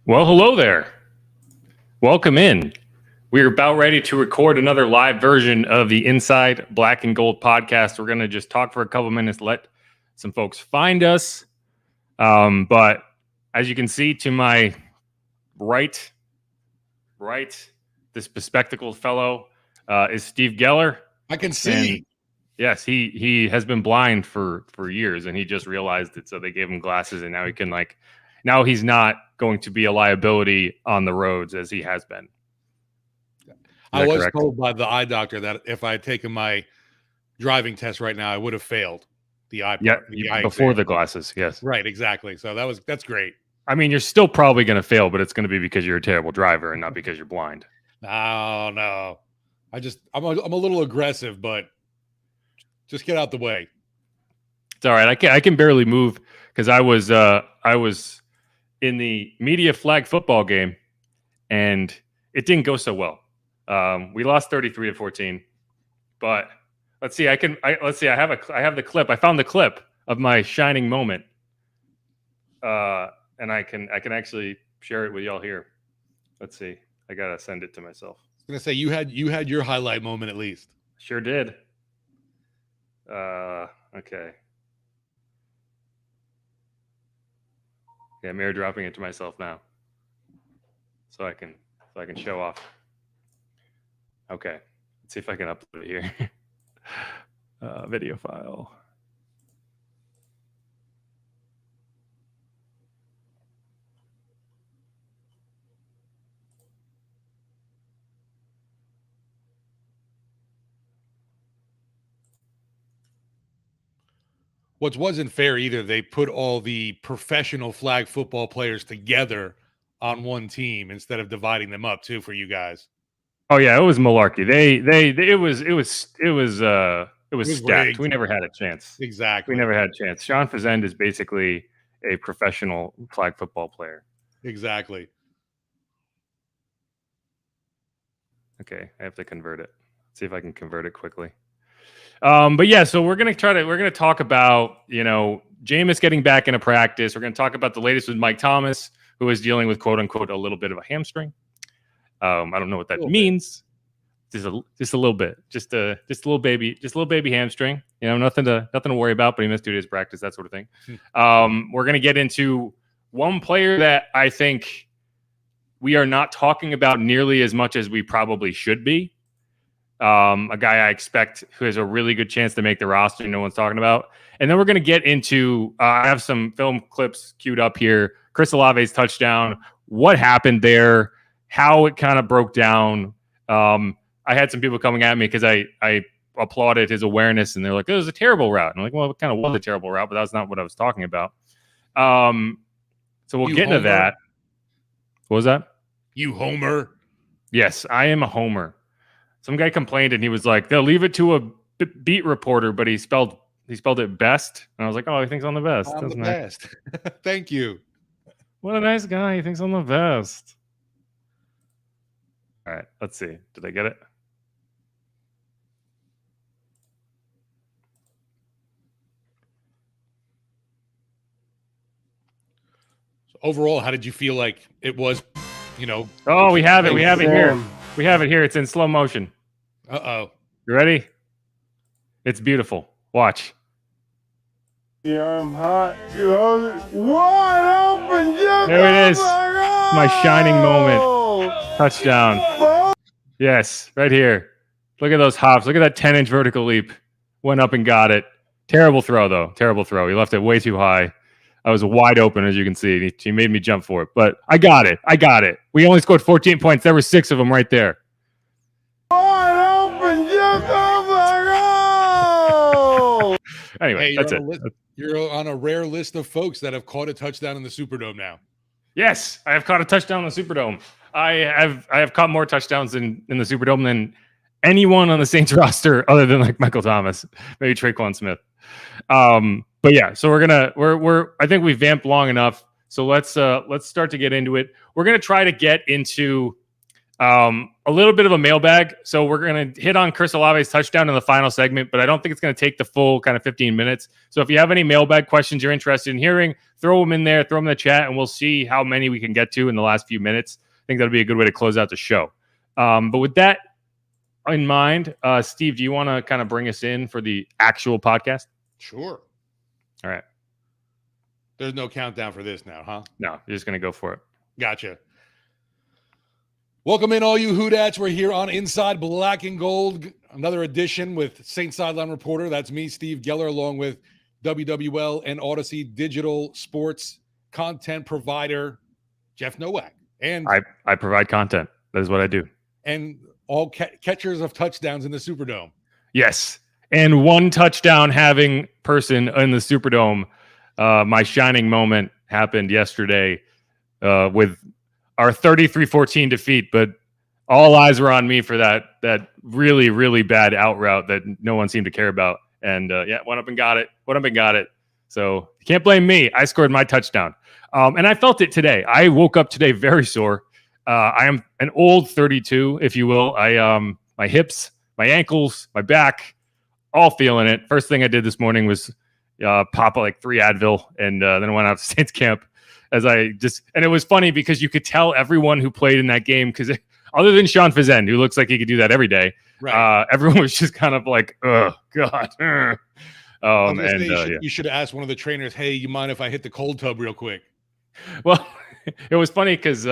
Well, hello there. Welcome in. We're about ready to record another live version of the Inside Black and Gold podcast. We're going to just talk for a couple minutes, let some folks find us. But as you can see to my right, this bespectacled fellow is Steve Geller. I can see. And yes, he has been blind for years, and he just realized it. So they gave him glasses, and now he can now he's not going to be a liability on the roads as he has been. I was told by the eye doctor that if I had taken my driving test right now, I would have failed the eye. Yeah, eye before exam. The glasses. Yes, right, exactly. So that's great. I mean, you're still probably going to fail, but it's going to be because you're a terrible driver and not because you're blind. No. I'm a little aggressive, but just get out the way. It's all right. I can barely move because I was in the media flag football game, and it didn't go so well. We lost 33-14, but let's see. I have the clip. I found the clip of my shining moment, and I can actually share it with y'all here. Let's see. I gotta send it to myself. I was gonna say you had your highlight moment at least. Sure did. Okay. Yeah, I'm airdropping it to myself now, so I can show off. Okay, let's see if I can upload it here. Video file. What wasn't fair either, they put all the professional flag football players together on one team instead of dividing them up too for you guys. Oh yeah, it was malarkey. It was stacked. Rigged. We never had a chance. Exactly. We never had a chance. Sean Fazend is basically a professional flag football player. Exactly. Okay, I have to convert it. Let's see if I can convert it quickly. But yeah, so we're gonna talk about Jameis getting back into practice. We're gonna talk about the latest with Mike Thomas, who is dealing with quote unquote a little bit of a hamstring. I don't know what that means. Just a little bit, just a little baby hamstring. Nothing to worry about. But he missed 2 days of practice, that sort of thing. We're gonna get into one player that I think we are not talking about nearly as much as we probably should be. A guy I expect who has a really good chance to make the roster no one's talking about. And then we're going to get into I have some film clips queued up here. Chris Olave's touchdown, what happened there, how it kind of broke down. I had some people coming at me because I applauded his awareness, and they're like, it was a terrible route. And I'm like, well, it kind of was a terrible route, but that's not what I was talking about. So we'll get into that. What was that? You homer. Yes, I am a homer. Some guy complained, and he was like, they'll leave it to a beat reporter, but he spelled it best. And I was like, oh, he thinks I'm the best. I'm the best. Thank you. What a nice guy. He thinks I'm the best. All right, let's see. Did I get it? So overall, how did you feel like it was, Oh, we have it. We have it here. We have it here. It's in slow motion. Uh-oh. You ready? It's beautiful. Watch. Yeah, I'm hot. You hold it wide open. There it is. My shining moment. Touchdown. Yes, right here. Look at those hops. Look at that 10-inch vertical leap. Went up and got it. Terrible throw, though. Terrible throw. He left it way too high. I was wide open, as you can see. He made me jump for it. But I got it. We only scored 14 points. There were 6 of them right there. Wide open. Just over. Anyway, that's it. You're on a rare list of folks that have caught a touchdown in the Superdome now. Yes, I have caught a touchdown in the Superdome. I have caught more touchdowns in the Superdome than anyone on the Saints roster other than like Michael Thomas, maybe Traquan Smith. But yeah, so I think we vamped long enough. So let's start to get into it. We're gonna try to get into A little bit of a mailbag. So we're going to hit on Chris Olave's touchdown in the final segment, but I don't think it's going to take the full kind of 15 minutes. So if you have any mailbag questions you're interested in hearing, throw them in there, throw them in the chat, and we'll see how many we can get to in the last few minutes. I think that'll be a good way to close out the show. But with that in mind, Steve, do you want to kind of bring us in for the actual podcast? Sure. All right. There's no countdown for this now, huh? No, you're just going to go for it. Gotcha. Welcome in, all you Hoodats. We're here on Inside Black and Gold. Another edition with Saint Sideline Reporter. That's me, Steve Geller, along with WWL and Odyssey digital sports content provider, Jeff Nowak. And I provide content. That is what I do. And all catchers of touchdowns in the Superdome. Yes. And one touchdown having person in the Superdome. My shining moment happened yesterday with our 33-14 defeat, but all eyes were on me for that really, really bad out route that no one seemed to care about. And went up and got it. So you can't blame me. I scored my touchdown. And I felt it today. I woke up today very sore. I am an old 32, if you will. My hips, my ankles, my back, all feeling it. First thing I did this morning was pop like 3 Advil, and then I went out to Saints camp. And it was funny because you could tell everyone who played in that game, because other than Sean Fazende, who looks like he could do that every day, right. Everyone was just kind of like, oh, God. You should have asked one of the trainers, hey, you mind if I hit the cold tub real quick? Well, it was funny because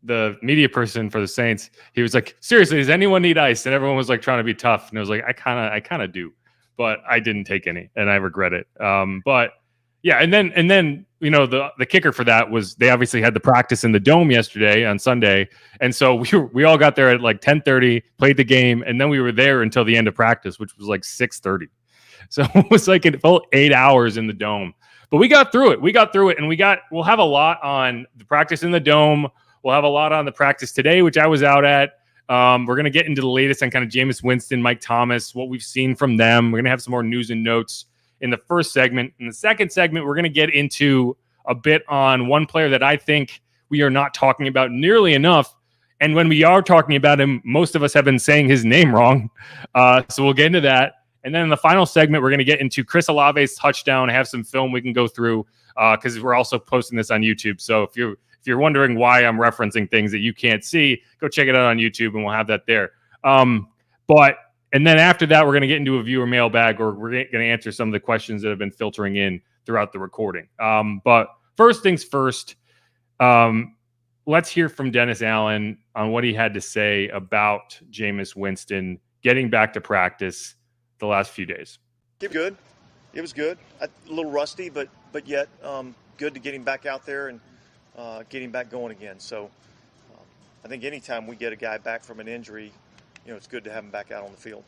the media person for the Saints, he was like, seriously, does anyone need ice? And everyone was like trying to be tough. And I was like, I kind of do, but I didn't take any and I regret it. But yeah. And then, you know, the kicker for that was they obviously had the practice in the dome yesterday on Sunday. And so we all got there at like 10:30, played the game. And then we were there until the end of practice, which was like 6:30. So it was like it felt 8 hours in the dome, but we got through it. And we'll have a lot on the practice in the dome. We'll have a lot on the practice today, which I was out at. We're going to get into the latest on kind of Jameis Winston, Mike Thomas, what we've seen from them. We're going to have some more news and notes in the first segment. In the second segment, we're going to get into a bit on one player that I think we are not talking about nearly enough. And when we are talking about him, most of us have been saying his name wrong. So we'll get into that. And then in the final segment, we're going to get into Chris Olave's touchdown, have some film we can go through because we're also posting this on YouTube. So if you're wondering why I'm referencing things that you can't see, go check it out on YouTube and we'll have that there. And then after that, we're going to get into a viewer mailbag, or we're going to answer some of the questions that have been filtering in throughout the recording. But first things first, let's hear from Dennis Allen on what he had to say about Jameis Winston getting back to practice the last few days. Good. It was good. A little rusty, but yet good to get him back out there and get him back going again. So I think anytime we get a guy back from an injury, you know, it's good to have him back out on the field.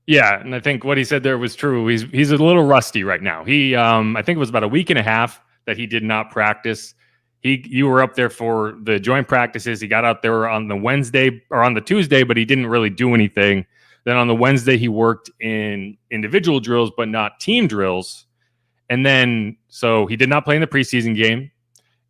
Yeah, and I think what he said there was true. He's a little rusty right now. He I think it was about a week and a half that he did not practice. You were up there for the joint practices. He got out there on the Wednesday or on the Tuesday, but he didn't really do anything. Then on the Wednesday, he worked in individual drills, but not team drills. And then, so he did not play in the preseason game.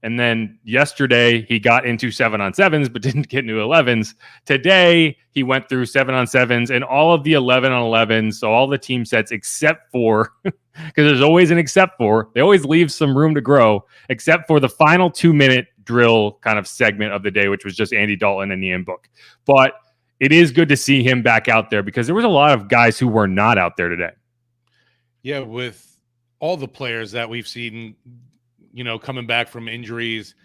And then yesterday, he got into 7-on-7s, but didn't get into 11s. Today, he went through 7-on-7s and all of the 11-on-11s, so all the team sets except for, because there's always an except for, they always leave some room to grow, except for the final 2-minute drill kind of segment of the day, which was just Andy Dalton and Ian Book. But it is good to see him back out there because there was a lot of guys who were not out there today. Yeah, with all the players that we've seen, you know, coming back from injuries,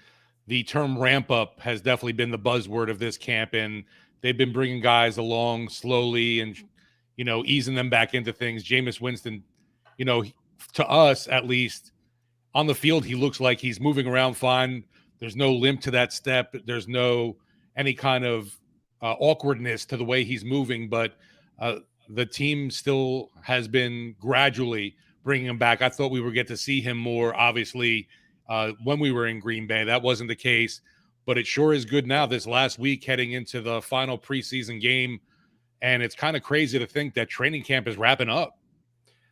the term ramp up has definitely been the buzzword of this camp. And they've been bringing guys along slowly and, you know, easing them back into things. Jameis Winston, you know, to us, at least on the field, he looks like he's moving around fine. There's no limp to that step. There's no any kind of awkwardness to the way he's moving, but the team still has been gradually bringing him back. I thought we would get to see him more, obviously, when we were in Green Bay. That wasn't the case, but it sure is good now this last week heading into the final preseason game, and it's kind of crazy to think that training camp is wrapping up.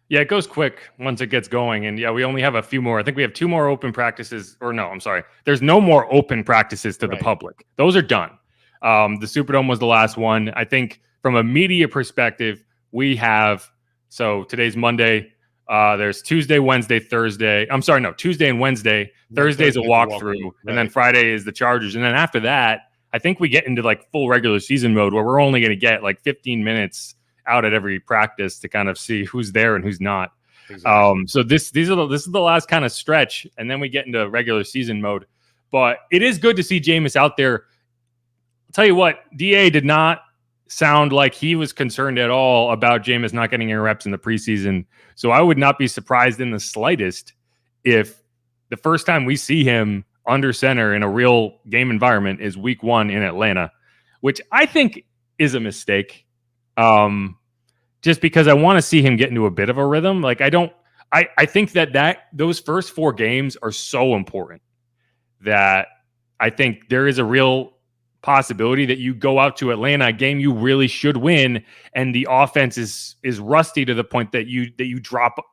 Yeah, it goes quick once it gets going. And yeah, we only have a few more. I think we have 2 more open practices. Or no, I'm sorry. There's no more open practices to the public. Those are done. The Superdome was the last one. I think from a media perspective, we have, so today's Monday. There's Tuesday, Wednesday, Thursday. I'm sorry, no, Tuesday and Wednesday. Thursday's a walkthrough. And then Friday is the Chargers. And then after that, I think we get into like full regular season mode where we're only going to get like 15 minutes out at every practice to kind of see who's there and who's not. Exactly. So this is the last kind of stretch, and then we get into regular season mode. But it is good to see Jameis out there. I'll tell you what, DA did not sound like he was concerned at all about Jameis not getting any reps in the preseason. So I would not be surprised in the slightest if the first time we see him under center in a real game environment is week 1 in Atlanta, which I think is a mistake. Just because I want to see him get into a bit of a rhythm. Like I think that those first 4 games are so important that I think there is a real possibility that you go out to Atlanta, a game you really should win, and the offense is rusty to the point that you drop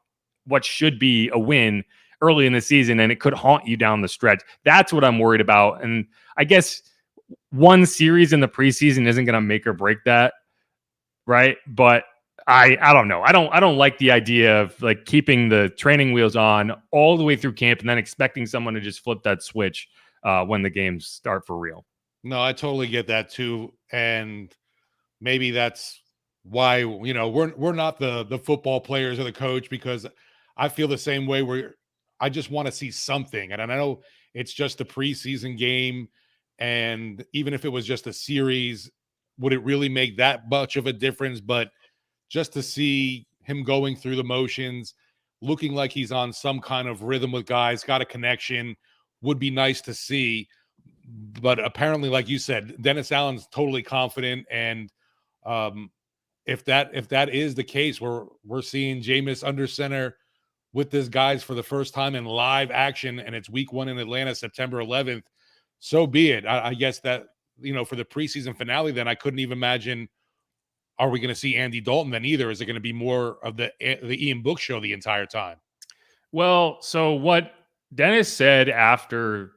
what should be a win early in the season, and it could haunt you down the stretch. That's what I'm worried about. And I guess one series in the preseason isn't going to make or break that. Right. But I don't know. I don't like the idea of like keeping the training wheels on all the way through camp and then expecting someone to just flip that switch when the games start for real. No, I totally get that too. And maybe that's why, you know, we're not the football players or the coach, because I feel the same way where I just want to see something. And I know it's just a preseason game. And even if it was just a series, would it really make that much of a difference? But just to see him going through the motions, looking like he's on some kind of rhythm with guys, got a connection, would be nice to see. But apparently, like you said, Dennis Allen's totally confident. And if that is the case, we're seeing Jameis under center with this guys for the first time in live action, and it's week 1 in Atlanta, September 11th. So be it. I guess that, you know, for the preseason finale, then I couldn't even imagine, are we going to see Andy Dalton then either? Is it going to be more of the Ian Book show the entire time? Well, so what Dennis said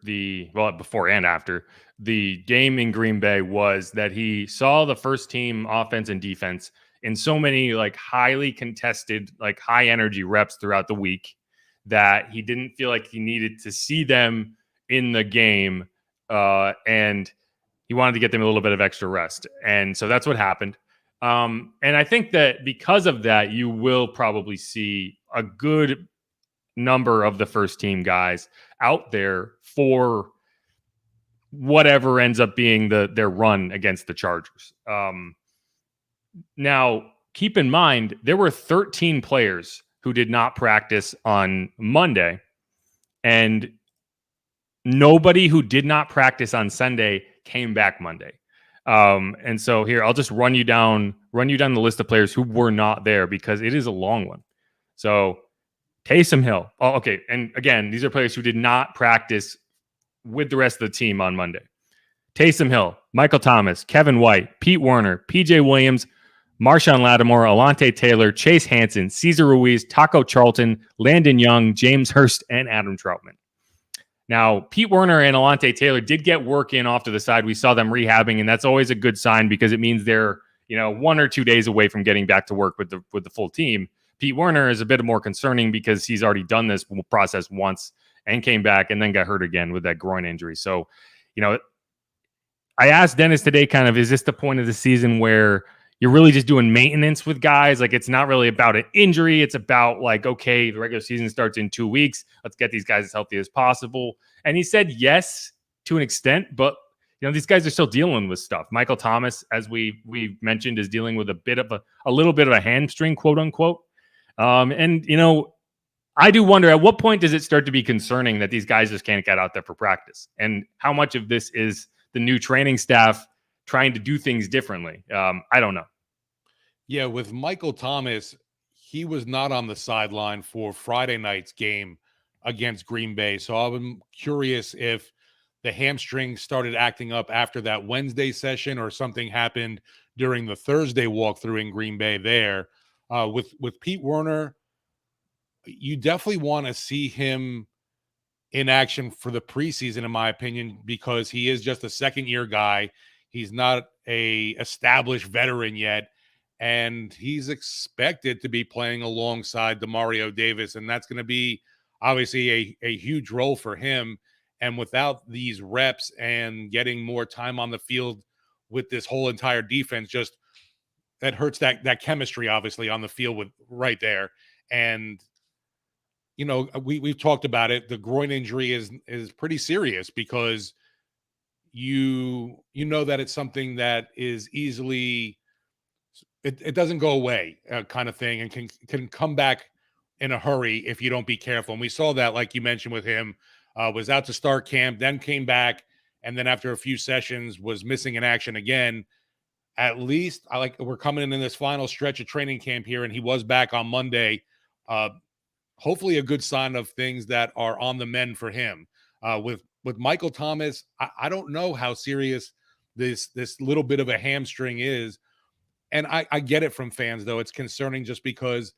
before and after the game in Green Bay was that he saw the first team offense and defense in so many like highly contested, like high energy reps throughout the week that he didn't feel like he needed to see them in the game. And he wanted to get them a little bit of extra rest. And so that's what happened. And I think that because of that, you will probably see a good number of the first team guys out there for whatever ends up being their run against the Chargers. Now, keep in mind, there were 13 players who did not practice on Monday, and nobody who did not practice on Sunday came back Monday. And so here, I'll just run you down the list of players who were not there because it is a long one. So Taysom Hill. Oh, okay. And again, these are players who did not practice with the rest of the team on Monday. Taysom Hill, Michael Thomas, Kevin White, Pete Werner, PJ Williams, Marshawn Lattimore, Alante Taylor, Chase Hansen, Cesar Ruiz, Taco Charlton, Landon Young, James Hurst, and Adam Troutman. Now, Pete Werner and Alante Taylor did get work in off to the side. We saw them rehabbing, and that's always a good sign because it means they're, 1 or 2 days away from getting back to work with the full team. Pete Werner is a bit more concerning because he's already done this process once and came back and then got hurt again with that groin injury. So, I asked Dennis today kind of, is this the point of the season where you're really just doing maintenance with guys? Like, it's not really about an injury. It's about like, okay, the regular season starts in 2 weeks. Let's get these guys as healthy as possible. And he said yes, to an extent, but these guys are still dealing with stuff. Michael Thomas, as we mentioned, is dealing with a little bit of a hamstring, quote unquote. I do wonder, at what point does it start to be concerning that these guys just can't get out there for practice? And how much of this is the new training staff trying to do things differently? I don't know. Yeah, with Michael Thomas, he was not on the sideline for Friday night's game against Green Bay. So I'm curious if the hamstring started acting up after that Wednesday session or something happened during the Thursday walkthrough in Green Bay there. With Pete Werner, you definitely want to see him in action for the preseason, in my opinion, because he is just a second-year guy. He's not a established veteran yet, and he's expected to be playing alongside Demario Davis, and that's going to be obviously a huge role for him. And without these reps and getting more time on the field with this whole entire defense, just that hurts that chemistry, obviously, on the field with right there. And we've talked about it. The groin injury is pretty serious because you know that it's something that is easily it doesn't go away, kind of thing, and can come back in a hurry if you don't be careful. And we saw that, like you mentioned, with him, was out to start camp, then came back, and then after a few sessions was missing in action again. At least we're coming in this final stretch of training camp here, and he was back on Monday. Hopefully a good sign of things that are on the mend for him. With Michael Thomas, I don't know how serious this little bit of a hamstring is. And I get it from fans, though. It's concerning just because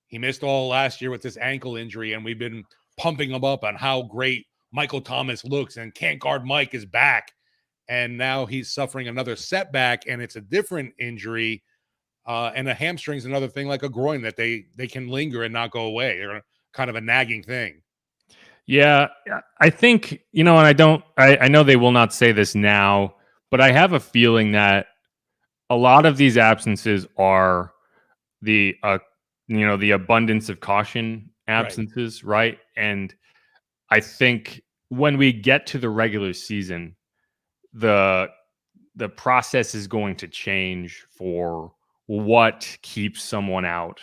he missed all last year with this ankle injury, and we've been pumping him up on how great Michael Thomas looks, and Can't Guard Mike is back. And now he's suffering another setback, and it's a different injury. And a hamstring's another thing, like a groin, that they can linger and not go away. They're kind of a nagging thing. Yeah, I think, and I know they will not say this now, but I have a feeling that a lot of these absences are the abundance of caution absences, right? And I think when we get to the regular season, the process is going to change for what keeps someone out.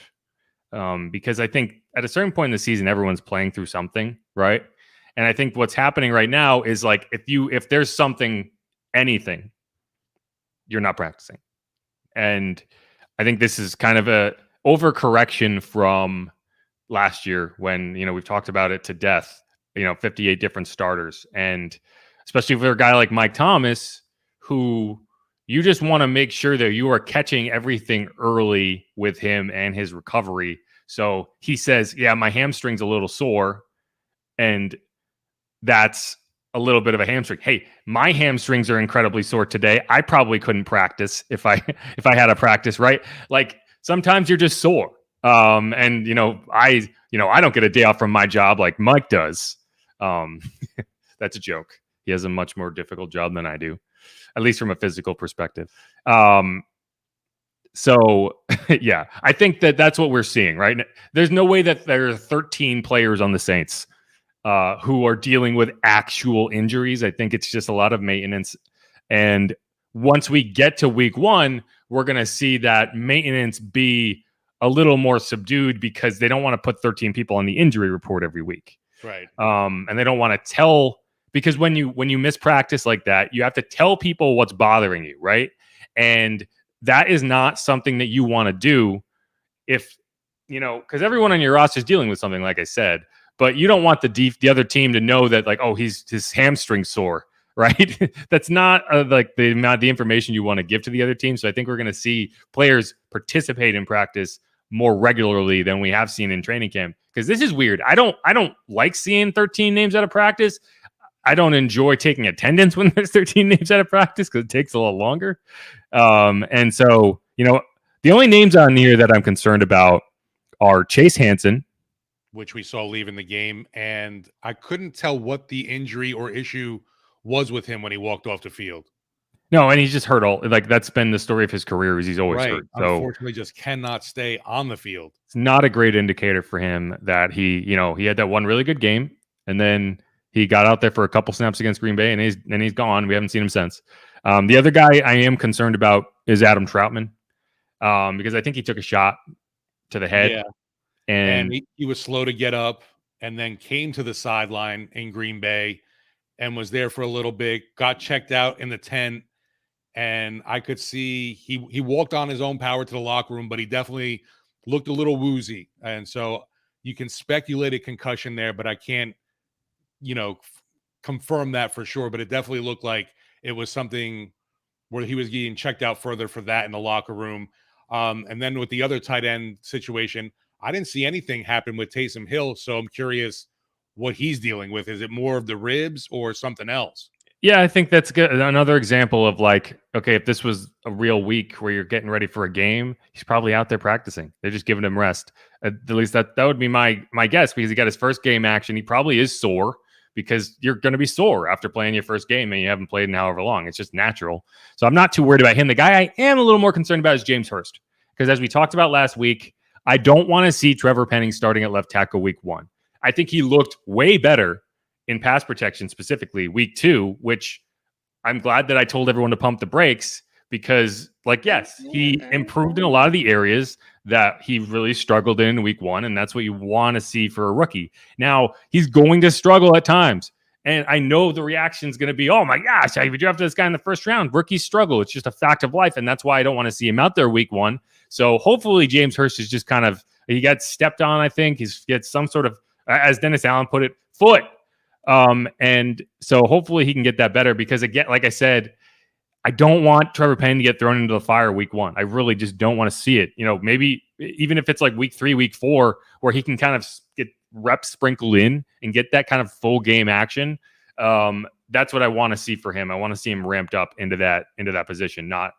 Because I think at a certain point in the season, everyone's playing through something, right? And I think what's happening right now is like, if there's anything, you're not practicing. And I think this is kind of a overcorrection from last year when, we've talked about it to death, 58 different starters. And especially for a guy like Mike Thomas, who you just want to make sure that you are catching everything early with him and his recovery. So he says, yeah, my hamstring's a little sore, and that's a little bit of a hamstring. Hey, my hamstrings are incredibly sore today. I probably couldn't practice if I had a practice, right? Like sometimes you're just sore. And I don't get a day off from my job like Mike does. That's a joke. He has a much more difficult job than I do, at least from a physical perspective. So yeah, I think that's what we're seeing, right? There's no way that there are 13 players on the Saints who are dealing with actual injuries. I think it's just a lot of maintenance. And once we get to week 1, we're going to see that maintenance be a little more subdued because they don't want to put 13 people on the injury report every week. Right. And they don't want to tell, because when you miss practice like that, you have to tell people what's bothering you, right? And that is not something that you want to do if, because everyone on your roster is dealing with something, like I said, but you don't want the other team to know that, like, oh, his hamstring sore, right? That's not like the information you want to give to the other team. So I think we're going to see players participate in practice more regularly than we have seen in training camp, because this is weird. I don't like seeing 13 names out of practice. I don't enjoy taking attendance when there's 13 names out of practice because it takes a lot longer. And so, the only names on here that I'm concerned about are Chase Hansen, which we saw leaving the game, and I couldn't tell what the injury or issue was with him when he walked off the field. No, and he's just hurt that's been the story of his career, is he's always hurt. So unfortunately just cannot stay on the field. It's not a great indicator for him that he had that one really good game, and then he got out there for a couple snaps against Green Bay, and he's gone. We haven't seen him since. The other guy I am concerned about is Adam Troutman, because I think he took a shot to the head. Yeah. And he was slow to get up, and then came to the sideline in Green Bay and was there for a little bit, got checked out in the tent, and I could see he walked on his own power to the locker room, but he definitely looked a little woozy. And so you can speculate a concussion there, but I can't, confirm that for sure. But it definitely looked like it was something where he was getting checked out further for that in the locker room. And then with the other tight end situation, I didn't see anything happen with Taysom Hill, so I'm curious what he's dealing with. Is it more of the ribs or something else? Yeah, I think that's good. Another example of like, okay, if this was a real week where you're getting ready for a game, he's probably out there practicing. They're just giving him rest. At least that would be my guess, because he got his first game action. He probably is sore, because you're going to be sore after playing your first game and you haven't played in however long. It's just natural. So I'm not too worried about him. The guy I am a little more concerned about is James Hurst, because as we talked about last week, I don't want to see Trevor Penning starting at left tackle week 1. I think he looked way better in pass protection, specifically week 2, which I'm glad that I told everyone to pump the brakes, because, like, yes, he improved in a lot of the areas that he really struggled in week 1, and that's what you want to see for a rookie. Now, he's going to struggle at times, and I know the reaction is going to be, oh my gosh, I drafted this guy in the first round. Rookies struggle. It's just a fact of life, and that's why I don't want to see him out there week 1. So hopefully James Hurst is just kind of, he got stepped on, I think. He gets some sort of, as Dennis Allen put it, foot. And so hopefully he can get that better, because again, like I said, I don't want Trevor Penning to get thrown into the fire week 1. I really just don't want to see it. You know, maybe even if it's like week 3, week 4, where he can kind of get reps sprinkled in and get that kind of full game action. That's what I want to see for him. I want to see him ramped up into that position, not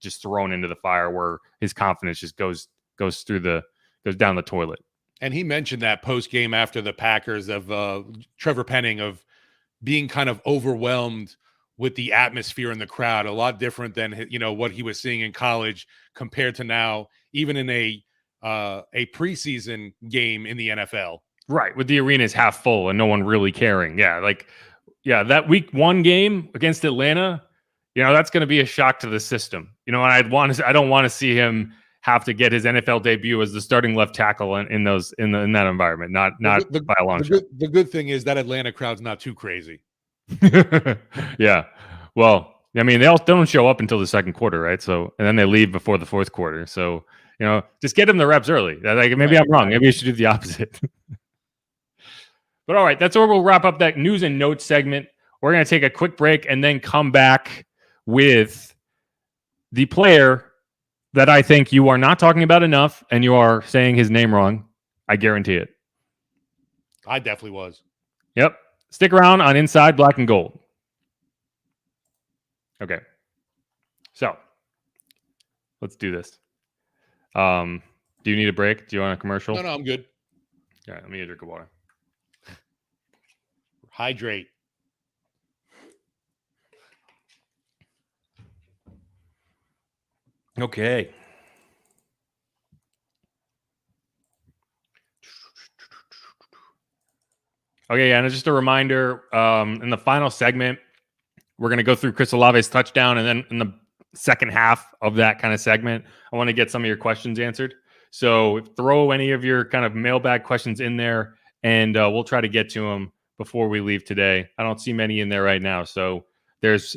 just thrown into the fire where his confidence just goes down the toilet. And he mentioned that post game after the Packers of Trevor Penning of being kind of overwhelmed with the atmosphere in the crowd, a lot different than, you know, what he was seeing in college compared to now, even in a preseason game in the NFL. Right, with the arenas half full and no one really caring. Yeah, that week 1 game against Atlanta, you know, that's going to be a shock to the system. You know, and I don't want to see him have to get his NFL debut as the starting left tackle in that environment. Not by a long shot. The good thing is that Atlanta crowd's not too crazy. Yeah. Well, I mean, they don't show up until the second quarter, right? So, and then they leave before the fourth quarter. So, you know, just get them the reps early. Like, maybe I'm wrong. Maybe you should do the opposite. But all right, that's where we'll wrap up that news and notes segment. We're going to take a quick break and then come back with the player that I think you are not talking about enough, and you are saying his name wrong. I guarantee it. I definitely was. Yep. Stick around on Inside Black and Gold. Okay. So, let's do this. Do you need a break? Do you want a commercial? No, I'm good. All right, let me get a drink of water. Hydrate. Okay. Okay, and just a reminder, in the final segment, we're going to go through Chris Olave's touchdown, and then in the second half of that kind of segment, I want to get some of your questions answered. So throw any of your kind of mailbag questions in there, and we'll try to get to them before we leave today. I don't see many in there right now, so there's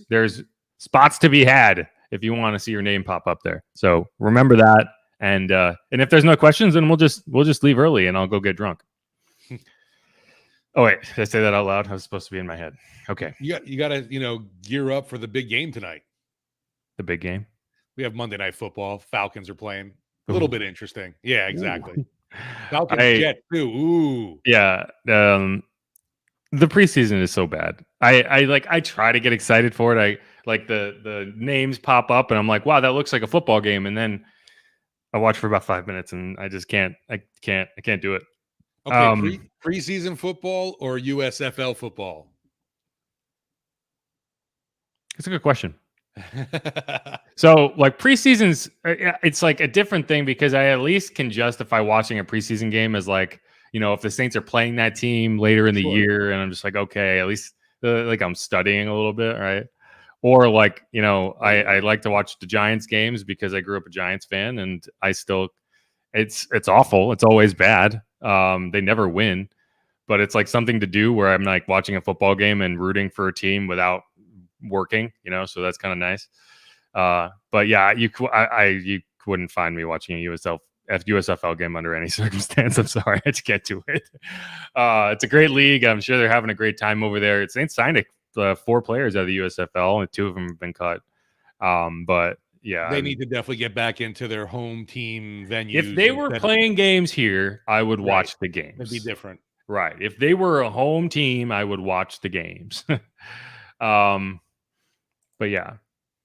spots to be had if you want to see your name pop up there. So remember that, and if there's no questions, then we'll just leave early, and I'll go get drunk. Oh wait, did I say that out loud? I was supposed to be in my head. Okay. You got to, gear up for the big game tonight. The big game? We have Monday Night Football. Falcons are playing. A little bit interesting. Yeah, exactly. Ooh. Falcons Jets too. Ooh. Yeah. The preseason is so bad. I try to get excited for it. I like the names pop up and I'm like, wow, that looks like a football game. And then I watch for about 5 minutes and I just can't do it. Okay, preseason football or USFL football? It's a good question. So, like, preseason's, it's like a different thing because I at least can justify watching a preseason game as like, if the Saints are playing that team later in the year, and I'm just like, okay, at least like I'm studying a little bit, right? Or like, I like to watch the Giants games because I grew up a Giants fan, and I still, it's awful. It's always bad. They never win, but it's like something to do where I'm like watching a football game and rooting for a team without working, so that's kind of nice. But yeah, you wouldn't find me watching a USFL game under any circumstance. I'm sorry, I just can't do it. It's a great league. I'm sure they're having a great time over there. Saints signed 4 players out of the USFL, and 2 of them have been cut. But yeah, They need to definitely get back into their home team venues. If they were playing games here, I would watch the games. It'd be different. Right. If they were a home team, I would watch the games. But yeah.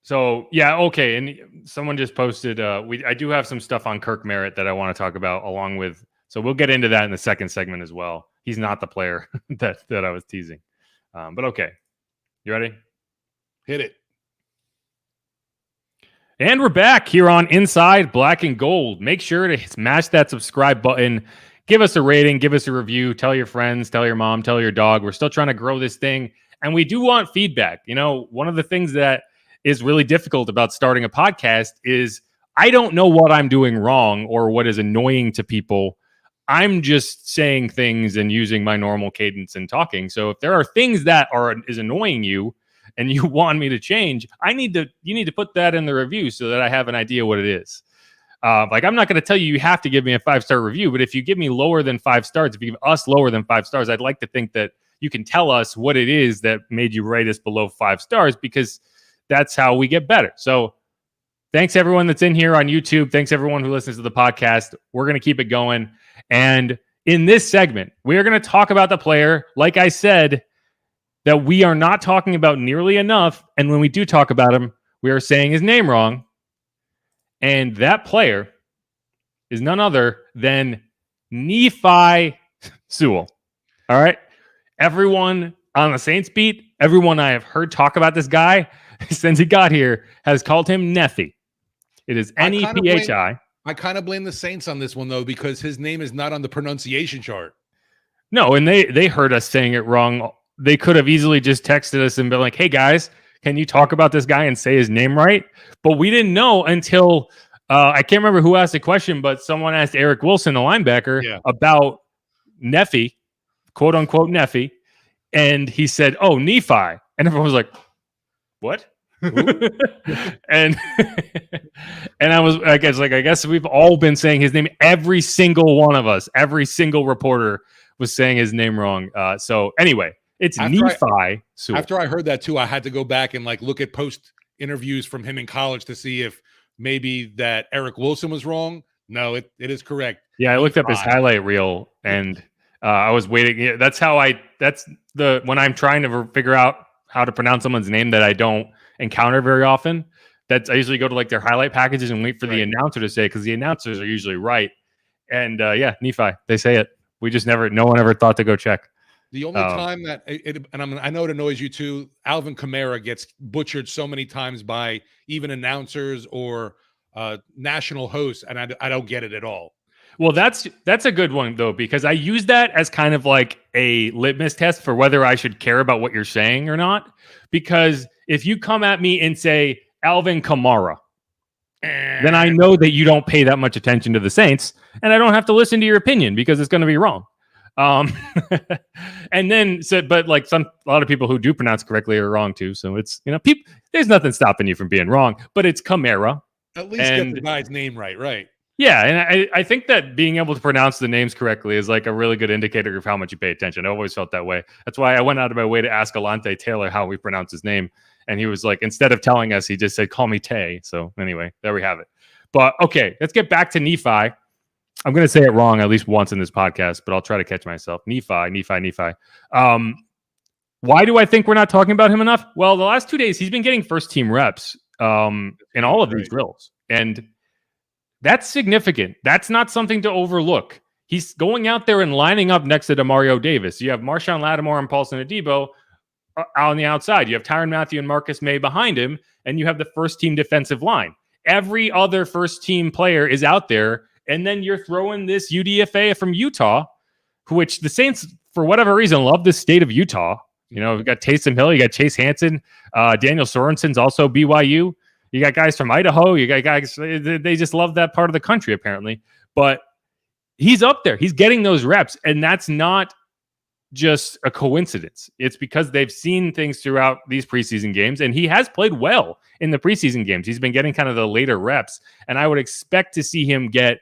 So yeah, okay. And someone just posted I do have some stuff on Kirk Merritt that I want to talk about along with, so we'll get into that in the second segment as well. He's not the player that I was teasing. But okay. You ready? Hit it. And we're back here on Inside Black and Gold. Make sure to smash that subscribe button. Give us a rating. Give us a review. Tell your friends. Tell your mom. Tell your dog. We're still trying to grow this thing. And we do want feedback. You know, one of the things that is really difficult about starting a podcast is I don't know what I'm doing wrong or what is annoying to people. I'm just saying things and using my normal cadence and talking. So if there are things that is annoying you, and you want me to change, you need to put that in the review so that I have an idea what it is. Like, I'm not going to tell you have to give me a 5-star review, but if you give me lower than 5 stars, if you give us lower than 5 stars, I'd like to think that you can tell us what it is that made you rate us below 5 stars, because that's how we get better. So thanks everyone that's in here on YouTube. Thanks everyone who listens to the podcast. We're going to keep it going. And in this segment, we are going to talk about the player, like I said, that we are not talking about nearly enough. And when we do talk about him, we are saying his name wrong. And that player is none other than Nephi Sewell. All right. Everyone on the Saints beat, everyone I have heard talk about this guy since he got here has called him Nephi. It is Nephi. I kind of blame the Saints on this one, though, because his name is not on the pronunciation chart. No, and they heard us saying it wrong. They could have easily just texted us and been like, hey, guys, can you talk about this guy and say his name right? But we didn't know until I can't remember who asked the question, but someone asked Eric Wilson, the linebacker, about Nephi, quote unquote Nephi. And he said, oh, Nephi. And everyone was like, what? and I guess we've all been saying his name. Every single one of us, every single reporter was saying his name wrong. So anyway. It's Nephi Sewell. After I heard that too, I had to go back and look at post interviews from him in college to see if maybe that Eric Wilson was wrong. No, it is correct. Yeah, I looked up his highlight reel and I was waiting. That's when I'm trying to figure out how to pronounce someone's name that I don't encounter very often. I usually go to their highlight packages and wait for the announcer to say it, because the announcers are usually right. And Nephi, they say it. We just no one ever thought to go check. The only time that I know it annoys you too, Alvin Kamara gets butchered so many times by even announcers or national hosts, and I don't get it at all. Well, that's a good one though, because I use that as kind of like a litmus test for whether I should care about what you're saying or not. Because if you come at me and say Alvin Kamara, then I know that you don't pay that much attention to the Saints, and I don't have to listen to your opinion because it's going to be wrong. And then but a lot of people who do pronounce correctly are wrong too. So it's, there's nothing stopping you from being wrong, but it's Kamara. At least get the guy's name right. Yeah. And I think that being able to pronounce the names correctly is a really good indicator of how much you pay attention. I always felt that way. That's why I went out of my way to ask Alante Taylor how we pronounce his name. And he was like, instead of telling us, he just said, call me Tay. So anyway, there we have it. But okay, let's get back to Nephi. I'm going to say it wrong at least once in this podcast, but I'll try to catch myself. Nephi. Why do I think we're not talking about him enough? Well, the last 2 days, he's been getting first-team reps in all of these drills. And that's significant. That's not something to overlook. He's going out there and lining up next to Demario Davis. You have Marshawn Lattimore and Paulson Adebo out on the outside. You have Tyrann Mathieu and Marcus May behind him, and you have the first-team defensive line. Every other first-team player is out there. And then you're throwing this UDFA from Utah, which the Saints, for whatever reason, love the state of Utah. We've got Taysom Hill, you got Chase Hansen, Daniel Sorensen's also BYU. You got guys from Idaho. You got guys, they just love that part of the country, apparently. But he's up there. He's getting those reps. And that's not just a coincidence. It's because they've seen things throughout these preseason games, and he has played well in the preseason games. He's been getting kind of the later reps, and I would expect to see him get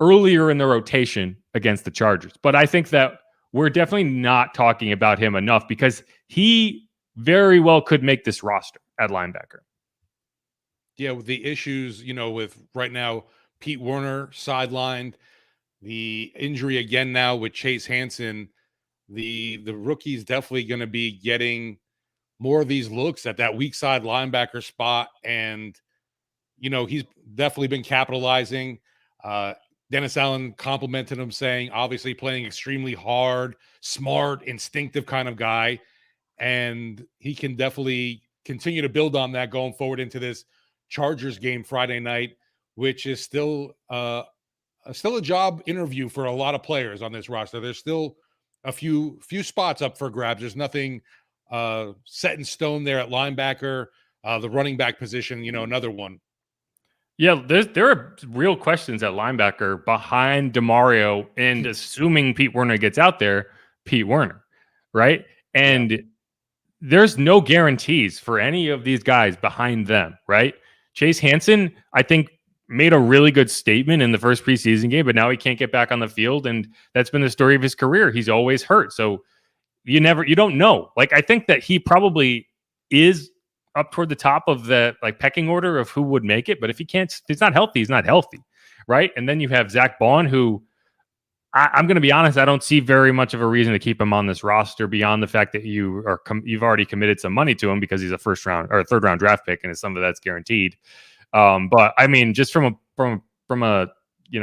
earlier in the rotation against the Chargers. But I think that we're definitely not talking about him enough, because he very well could make this roster at linebacker. Yeah, with the issues, with right now Pete Werner sidelined, the injury again now with Chase Hansen, the rookie's definitely going to be getting more of these looks at that weak side linebacker spot, and he's definitely been capitalizing. Dennis Allen complimented him, saying obviously playing extremely hard, smart, instinctive kind of guy, and he can definitely continue to build on that going forward into this Chargers game Friday night, which is still a job interview for a lot of players on this roster. There's still a few spots up for grabs. There's nothing set in stone there at linebacker. The running back position, another one. Yeah, there are real questions at linebacker behind DeMario, and assuming Pete Werner gets out there, Pete Werner, right? And there's no guarantees for any of these guys behind them, right? Chase Hansen, I think, made a really good statement in the first preseason game, but now he can't get back on the field, and that's been the story of his career. He's always hurt, so you don't know. Like, I think that he probably is up toward the top of the pecking order of who would make it, but if he's not healthy, he's not healthy, right? And then you have Zach Bond, who I'm going to be honest, I don't see very much of a reason to keep him on this roster beyond the fact that you've already committed some money to him because he's a first round or a third round draft pick, and some of that's guaranteed. But I mean, just from a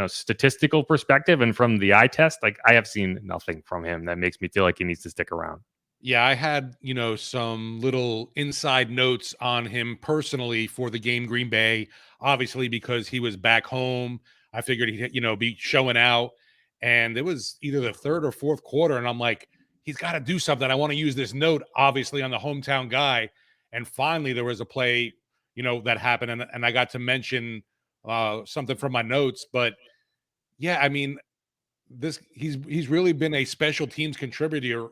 statistical perspective and from the eye test, I have seen nothing from him that makes me feel like he needs to stick around. Yeah, I had, some little inside notes on him personally for the game Green Bay, obviously because he was back home. I figured he'd, be showing out, and it was either the third or fourth quarter, and I'm like, he's got to do something. I want to use this note, obviously, on the hometown guy. And finally there was a play, that happened, and I got to mention something from my notes. But yeah, I mean, he's really been a special teams contributor,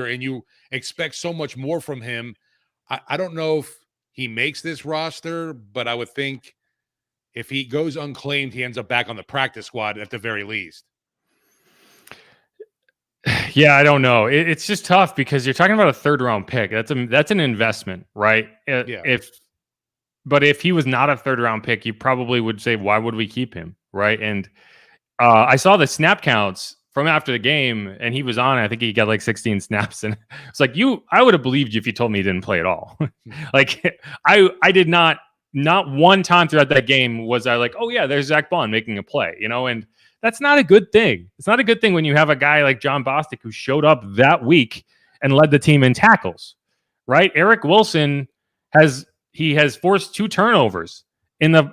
and you expect so much more from him. I don't know if he makes this roster, but I would think if he goes unclaimed, he ends up back on the practice squad at the very least. Yeah, I don't know. It's just tough because you're talking about a third round pick. That's an investment, right? Yeah. But if he was not a third round pick, you probably would say, why would we keep him, right? And I saw the snap counts from after the game, and he was on. I think he got like 16 snaps, and it's like I would have believed you if you told me he didn't play at all. I did not one time throughout that game was I like, oh yeah, there's Zach Bond making a play, and that's not a good thing. It's not a good thing when you have a guy like John Bostic who showed up that week and led the team in tackles, right? Eric Wilson has forced 2 turnovers in the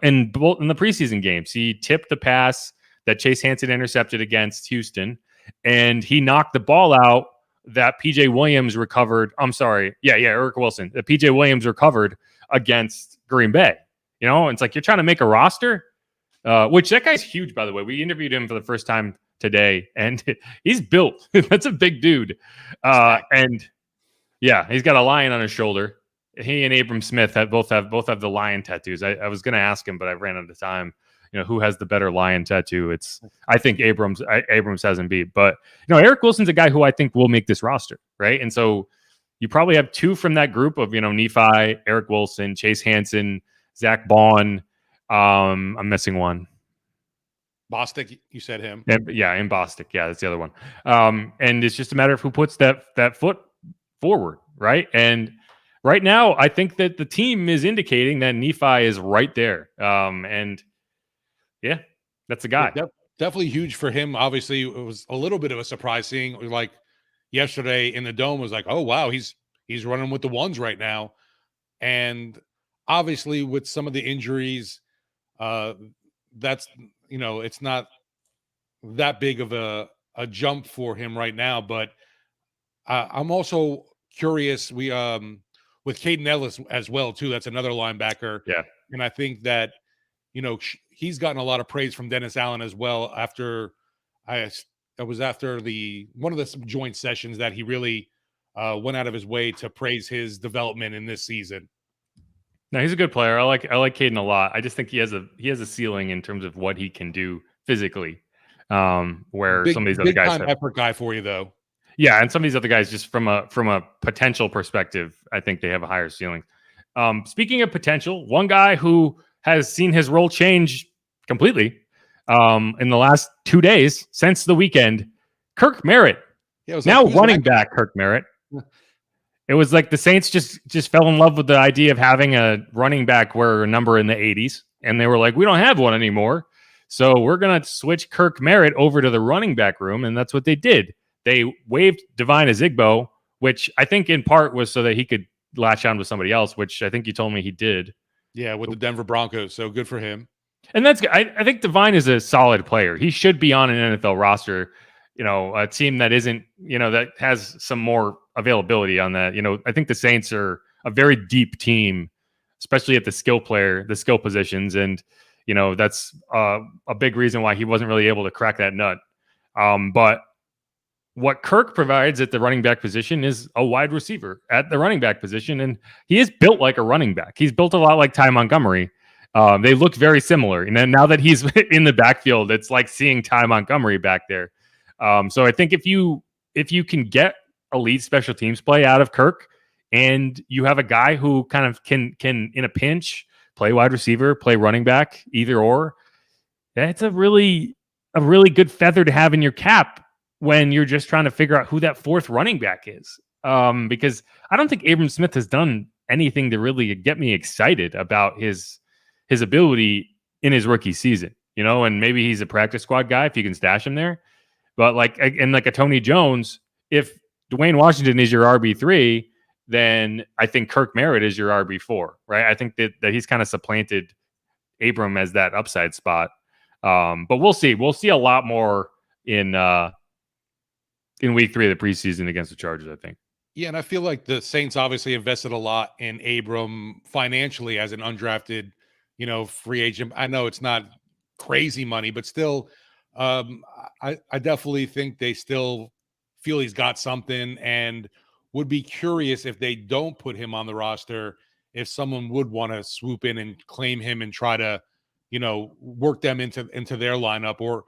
preseason games. He tipped the pass that Chase Hansen intercepted against Houston, and he knocked the ball out that PJ Williams recovered. I'm sorry. Yeah, Eric Wilson. That PJ Williams recovered against Green Bay. It's like you're trying to make a roster, which that guy's huge, by the way. We interviewed him for the first time today, and he's built. That's a big dude. And yeah, he's got a lion on his shoulder. He and Abram Smith both have the lion tattoos. I was going to ask him, but I ran out of time. Who has the better lion tattoo? I think Abrams has him beat. But, Eric Wilson's a guy who I think will make this roster, right? And so you probably have 2 from that group of, Nephi, Eric Wilson, Chase Hansen, Zach Bond. I'm missing one. Bostic, you said him. Yeah, in Bostic. Yeah, that's the other one. And it's just a matter of who puts that foot forward, right? And right now, I think that the team is indicating that Nephi is right there. And yeah, that's a guy. Definitely huge for him. Obviously, it was a little bit of a surprise seeing like yesterday in the Dome was like, oh wow, he's running with the ones right now. And obviously with some of the injuries, that's it's not that big of a jump for him right now. But I'm also curious. We with Caden Ellis as well too. That's another linebacker. Yeah, and I think that he's gotten a lot of praise from Dennis Allen as well. After one of the joint sessions that he really went out of his way to praise his development in this season. No, he's a good player. I like Caden a lot. I just think he has a ceiling in terms of what he can do physically. Where some of these other guys have effort guy for you though. Yeah, and some of these other guys, just from a potential perspective, I think they have a higher ceiling. Speaking of potential, one guy who has seen his role change completely in the last 2 days since the weekend. Kirk Merritt, now running back Kirk Merritt. It was like the Saints just fell in love with the idea of having a running back where a number in the 80s, and they were like, we don't have one anymore, so we're going to switch Kirk Merritt over to the running back room, and that's what they did. They waived Devine Ezigbo, which I think in part was so that he could latch on with somebody else, which I think you told me he did. Yeah, with the Denver Broncos, so good for him. And that's good. I think Devine is a solid player. He should be on an NFL roster, a team that isn't, that has some more availability on that. I think the Saints are a very deep team, especially at the skill positions. And, that's a big reason why he wasn't really able to crack that nut. But what Kirk provides at the running back position is a wide receiver at the running back position. And he is built like a running back. He's built a lot like Ty Montgomery. They look very similar. And then now that he's in the backfield, it's like seeing Ty Montgomery back there. So I think if you can get elite special teams play out of Kirk, and you have a guy who kind of can in a pinch play wide receiver, play running back, either or, that's a really good feather to have in your cap when you're just trying to figure out who that fourth running back is. Because I don't think Abram Smith has done anything to really get me excited about his ability in his rookie season, and maybe he's a practice squad guy if you can stash him there. But like a Tony Jones, if Dwayne Washington is your RB3, then I think Kirk Merritt is your RB4, right? I think that he's kind of supplanted Abram as that upside spot. But we'll see. We'll see a lot more in week 3 of the preseason against the Chargers, I think. Yeah, and I feel like the Saints obviously invested a lot in Abram financially as an undrafted, free agent. I know it's not crazy money, but still, I definitely think they still feel he's got something, and would be curious if they don't put him on the roster, if someone would want to swoop in and claim him and try to, work them into their lineup, or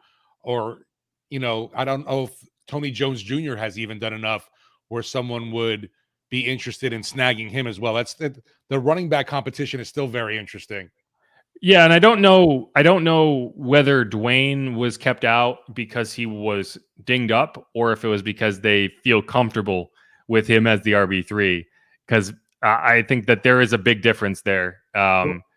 I don't know if Tony Jones Jr. has even done enough where someone would be interested in snagging him as well. That's the running back competition is still very interesting. Yeah, and I don't know whether Dwayne was kept out because he was dinged up, or if it was because they feel comfortable with him as the RB3. Because I think that there is a big difference there.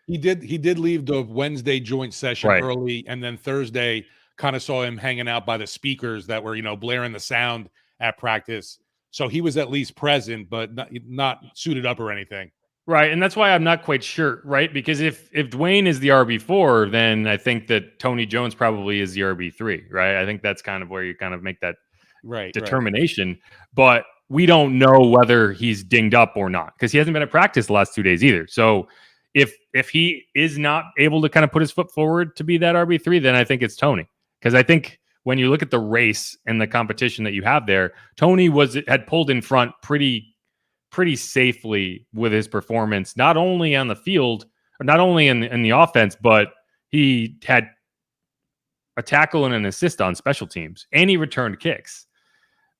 He did leave the Wednesday joint session early, and then Thursday kind of saw him hanging out by the speakers that were blaring the sound at practice. So he was at least present, but not suited up or anything. Right, and that's why I'm not quite sure, right? Because if Dwayne is the RB4, then I think that Tony Jones probably is the RB3, right? I think that's kind of where you kind of make that determination. Right. But we don't know whether he's dinged up or not, because he hasn't been at practice the last 2 days either. So if he is not able to kind of put his foot forward to be that RB3, then I think it's Tony. Because I think when you look at the race and the competition that you have there, Tony had pulled in front pretty safely with his performance, not only on the field, or not only in the offense, but he had a tackle and an assist on special teams, and he returned kicks.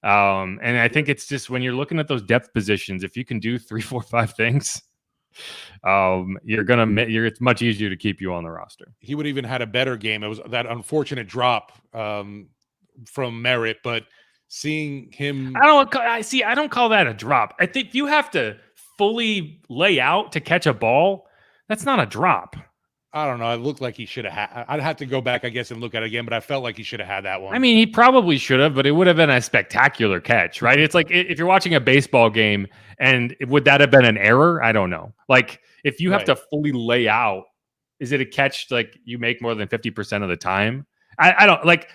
And I think it's just when you're looking at those depth positions, if you can do 3, 4, 5 things, it's much easier to keep you on the roster. He would even had a better game. It was that unfortunate drop from Merritt, but seeing him, I don't call that a drop. I think you have to fully lay out to catch a ball. That's not a drop. I don't know. It looked like he should have had. I'd have to go back, I guess, and look at it again, but I felt like he should have had that one. I mean, he probably should have, but it would have been a spectacular catch, right? It's like if you're watching a baseball game, and would that have been an error? I don't know. Like, if you have to fully lay out, is it a catch like you make more than 50% of the time? I don't like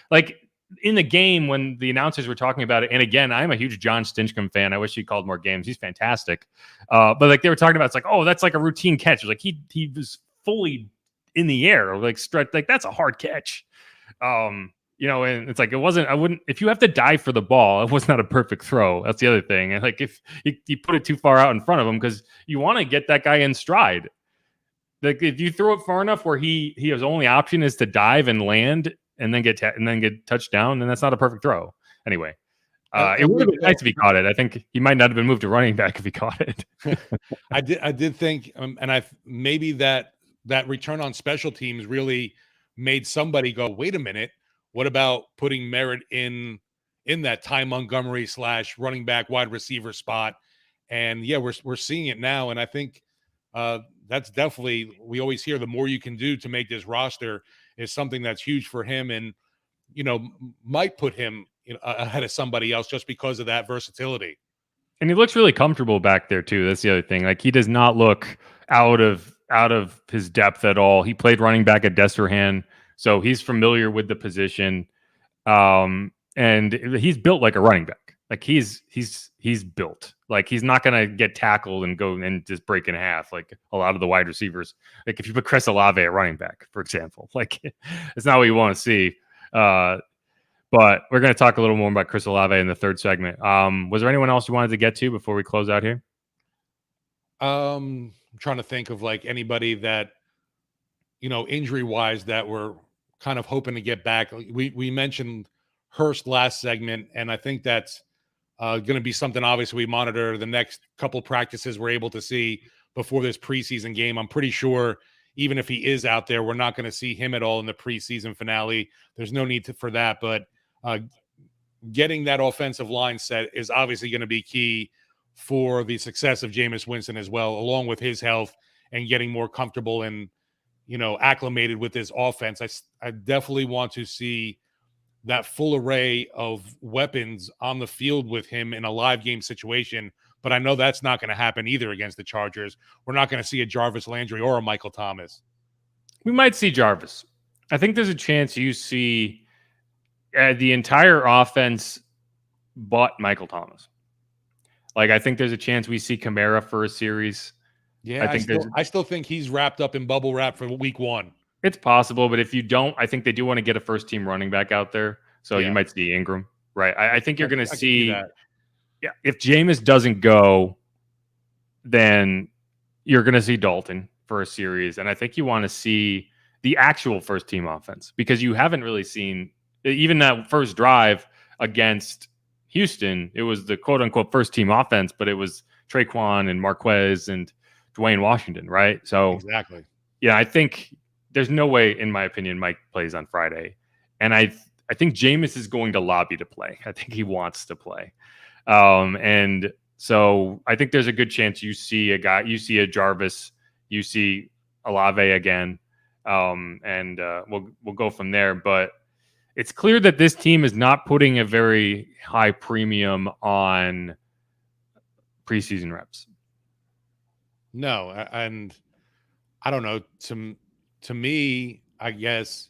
in the game when the announcers were talking about it. And again, I'm a huge John Stinchcomb fan. I wish he called more games. He's fantastic. But like they were talking about, it's like, oh, that's like a routine catch. Like he was fully in the air, like stretch, like that's a hard catch. And it's like, if you have to dive for the ball, it was not a perfect throw. That's the other thing. And like if you put it too far out in front of him, because you want to get that guy in stride. Like if you throw it far enough where his only option is to dive and land and then get touched down, then that's not a perfect throw. Anyway, it would have been nice if he caught it. I think he might not have been moved to running back if he caught it. I did think, maybe that that return on special teams really made somebody go, wait a minute, what about putting Merritt in that Ty Montgomery / running back wide receiver spot? And yeah, we're seeing it now. And I think that's definitely, we always hear the more you can do to make this roster is something that's huge for him, and might put him ahead of somebody else just because of that versatility. And he looks really comfortable back there too. That's the other thing. Like, he does not look out of his depth at all. He played running back at Destrehan, so he's familiar with the position. And he's built like a running back. Like, he's built like he's not gonna get tackled and go and just break in half like a lot of the wide receivers. Like, if you put Chris Olave at running back, for example, like it's not what you want to see. But we're going to talk a little more about Chris Olave in the third segment. Was there anyone else you wanted to get to before we close out here? I'm trying to think of like anybody that, injury wise that we're kind of hoping to get back. We mentioned Hurst last segment, and I think that's going to be something obviously we monitor the next couple practices we're able to see before this preseason game. I'm pretty sure even if he is out there, we're not going to see him at all in the preseason finale. There's no need for that, but getting that offensive line set is obviously going to be key for the success of Jameis Winston as well, along with his health and getting more comfortable and, acclimated with this offense. I definitely want to see that full array of weapons on the field with him in a live game situation, but I know that's not going to happen either against the Chargers. We're not going to see a Jarvis Landry or a Michael Thomas. We might see Jarvis. I think there's a chance you see the entire offense but Michael Thomas. Like, I think there's a chance we see Kamara for a series. Yeah, I still think he's wrapped up in bubble wrap for week 1. It's possible, but if you don't, I think they do want to get a first-team running back out there. So you might see Ingram, right? I think you're going to see that. Yeah, if Jameis doesn't go, then you're going to see Dalton for a series. And I think you want to see the actual first-team offense, because you haven't really seen even that first drive against Houston. It was the quote-unquote first-team offense, but it was Traquan and Marquez and Dwayne Washington, right? So exactly. Yeah, I think there's no way, in my opinion, Mike plays on Friday. And I think Jameis is going to lobby to play. I think he wants to play. And so I think there's a good chance you see a Jarvis, you see Olave again. And we'll go from there. But it's clear that this team is not putting a very high premium on preseason reps. No, and I don't know. To me, I guess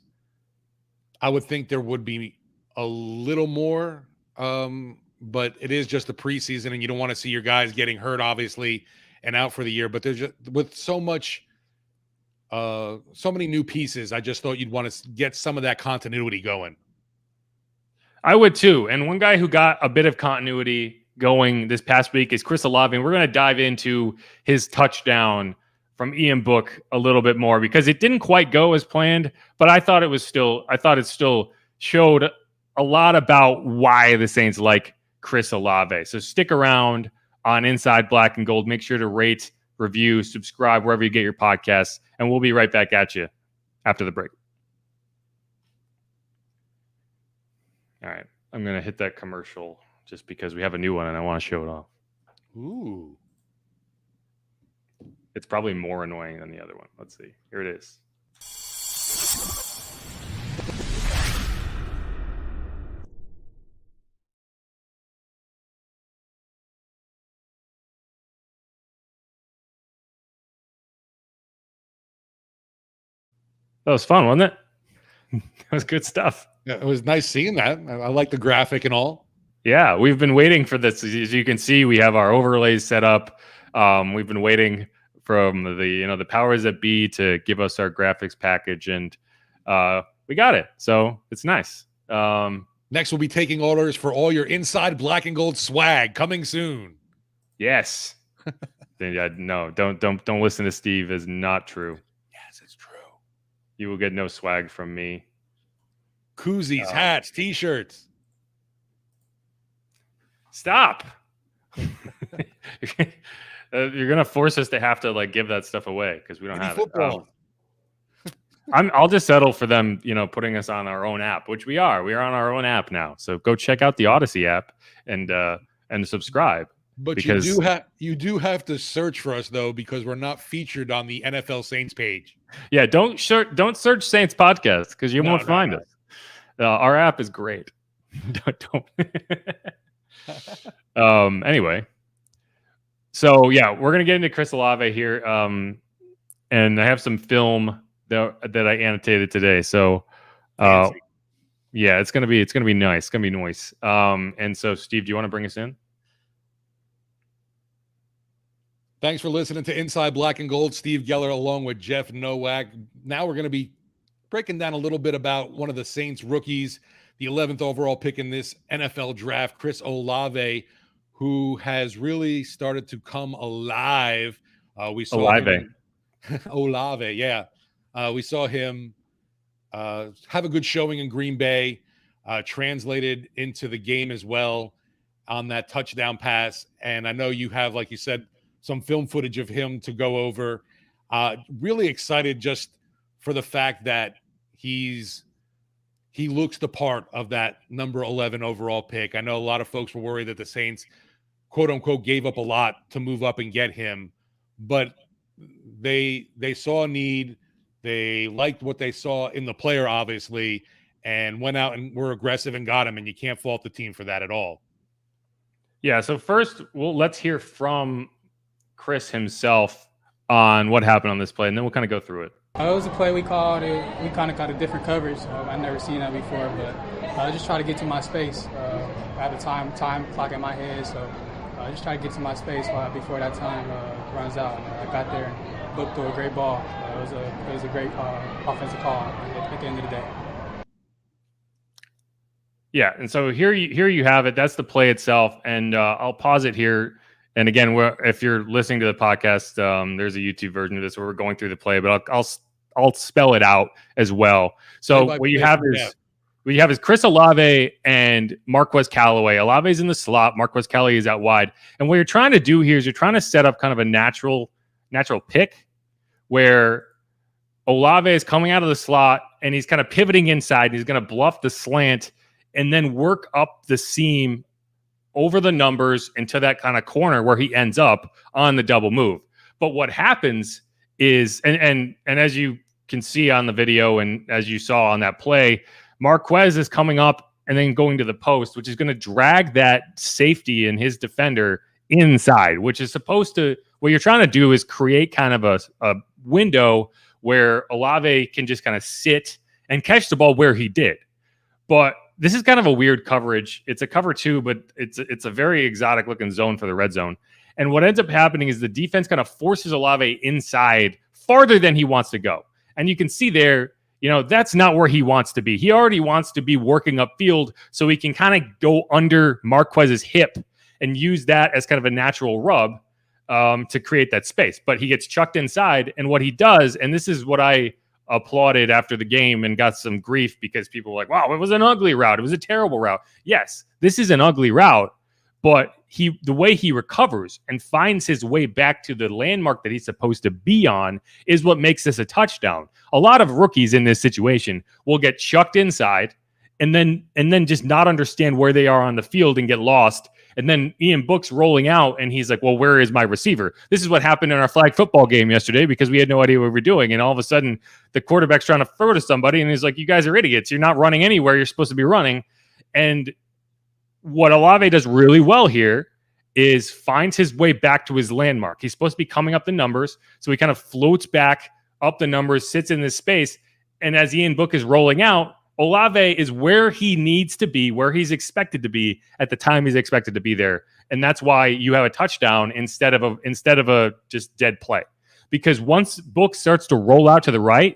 I would think there would be a little more, but it is just the preseason, and you don't want to see your guys getting hurt, obviously, and out for the year. But there's just, with so many new pieces, I just thought you'd want to get some of that continuity going. I would too. And one guy who got a bit of continuity going this past week is Chris Olave, and we're going to dive into his touchdown from Ian Book a little bit more, because it didn't quite go as planned, but I thought it still showed a lot about why the Saints like Chris Olave. So stick around on Inside Black and Gold. Make sure to rate, review, subscribe wherever you get your podcasts, and we'll be right back at you after the break. All right, I'm going to hit that commercial just because we have a new one and I want to show it off. Ooh. It's probably more annoying than the other one. Let's see. Here it is. That was fun, wasn't it? That was good stuff. Yeah, it was nice seeing that. I like the graphic and all. Yeah, we've been waiting for this. As you can see, we have our overlays set up. We've been waiting from the powers that be to give us our graphics package, and we got it. So it's nice. Next, we'll be taking orders for all your Inside Black and Gold swag coming soon. Yes. No, don't listen to Steve. Is not true. Yes, it's true. You will get no swag from me. Koozies, hats, T-shirts. Stop. You're gonna force us to have to give that stuff away because we don't have football. it. I'll just settle for them, putting us on our own app, which we are. We are on our own app now. So go check out the Odyssey app and subscribe. But because you do have to search for us though, because we're not featured on the NFL Saints page. Yeah, don't search Saints podcast because you won't find us. Our app is great. don't. Anyway, so yeah, we're gonna get into Chris Olave here, and I have some film that I annotated today. So, yeah, it's gonna be nice. It's gonna be nice. And so, Steve, do you want to bring us in? Thanks for listening to Inside Black and Gold. Steve Geller along with Jeff Nowak. Now we're going to be breaking down a little bit about one of the Saints rookies, the 11th overall pick in this NFL draft, Chris Olave, who has really started to come alive. We saw Olave, yeah. We saw him have a good showing in Green Bay, translated into the game as well on that touchdown pass. And I know you have, like you said, some film footage of him to go over. Really excited just for the fact that he looks the part of that number 11 overall pick. I know a lot of folks were worried that the Saints, quote unquote, gave up a lot to move up and get him, but they saw a need. They liked what they saw in the player, obviously, and went out and were aggressive and got him, and you can't fault the team for that at all. Yeah, so first, let's hear from Chris himself on what happened on this play, and then we'll kind of go through it. It was a play we called. We kind of got a different coverage. I've never seen that before, but I just try to get to my space. I have a time clock in my head, so I just try to get to my space before that time runs out. I got there and looked through a great ball. It was a great offensive call at the end of the day. Yeah, and so here you have it. That's the play itself, and I'll pause it here. And again, if you're listening to the podcast, there's a YouTube version of this where we're going through the play, but I'll spell it out as well. So what you have is Chris Olave and Marquez Callaway. Olave's in the slot. Marquez Callaway is out wide. And what you're trying to do here is you're trying to set up kind of a natural pick where Olave is coming out of the slot and he's kind of pivoting inside. And he's going to bluff the slant and then work up the seam over the numbers into that kind of corner where he ends up on the double move. But what happens is, and as you can see on the video and as you saw on that play, Marquez is coming up and then going to the post, which is going to drag that safety and his defender inside, which is supposed to, what you're trying to do is create kind of a window where Olave can just kind of sit and catch the ball where he did. But this is kind of a weird coverage. It's a cover 2, but it's a very exotic looking zone for the red zone. And what ends up happening is the defense kind of forces Olave inside farther than he wants to go. And you can see there, that's not where he wants to be. He already wants to be working upfield so he can kind of go under Marquez's hip and use that as kind of a natural rub to create that space. But he gets chucked inside. And what he does, and this is what I applauded after the game and got some grief because people were like, wow, it was an ugly route. It was a terrible route. Yes, this is an ugly route, but the way he recovers and finds his way back to the landmark that he's supposed to be on is what makes this a touchdown. A lot of rookies in this situation will get chucked inside and then just not understand where they are on the field and get lost. And then Ian Book's rolling out and he's like, well, where is my receiver? This is what happened in our flag football game yesterday because we had no idea what we were doing. And all of a sudden the quarterback's trying to throw to somebody and he's like, you guys are idiots. You're not running anywhere you're supposed to be running. And what Olave does really well here is finds his way back to his landmark. He's supposed to be coming up the numbers. So he kind of floats back up the numbers, sits in this space. And as Ian Book is rolling out, Olave is where he needs to be, where he's expected to be at the time he's expected to be there. And that's why you have a touchdown instead of a just dead play. Because once Book starts to roll out to the right,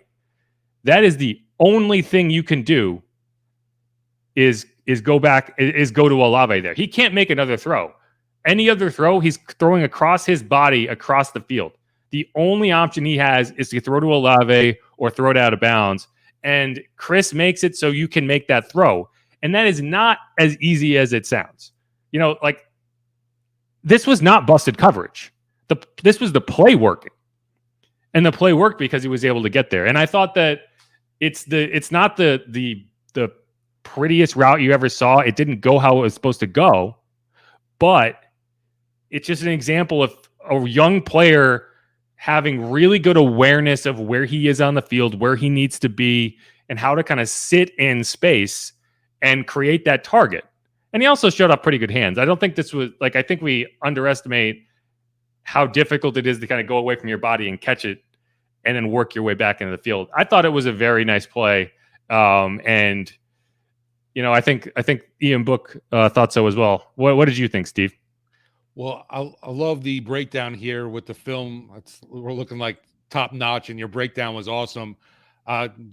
that is the only thing you can do is go to Olave there. He can't make another throw. Any other throw, he's throwing across his body across the field. The only option he has is to throw to Olave or throw it out of bounds. And Chris makes it so you can make that throw. And that is not as easy as it sounds. This was not busted coverage. This was the play working. And the play worked because he was able to get there. And I thought that it's not the prettiest route you ever saw. It didn't go how it was supposed to go, but it's just an example of a young player having really good awareness of where he is on the field, where he needs to be, and how to kind of sit in space and create that target. And he also showed up pretty good hands. I don't think this was I think we underestimate how difficult it is to kind of go away from your body and catch it and then work your way back into the field. I thought it was a very nice play. And I think Ian Book thought so as well. What did you think, Steve? Well, I love the breakdown here with the film. We're looking like top notch, and your breakdown was awesome.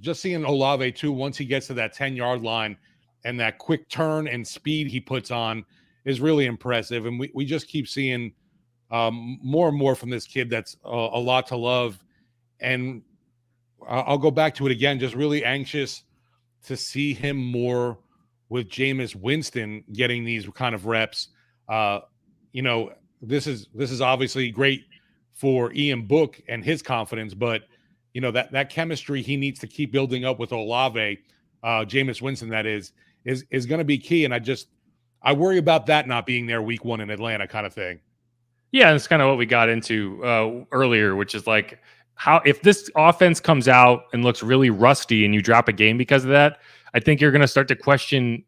Just seeing Olave too, once he gets to that 10-yard line and that quick turn and speed he puts on is really impressive. And we just keep seeing more and more from this kid. That's a lot to love. And I'll go back to it again, just really anxious to see him more with Jameis Winston getting these kind of reps. This is obviously great for Ian Book and his confidence, but that chemistry he needs to keep building up with Olave, Jameis Winston, that is going to be key. And I worry about that not being there week 1 in Atlanta kind of thing. Yeah, that's kind of what we got into earlier, which is how if this offense comes out and looks really rusty and you drop a game because of that, I think you're going to start to question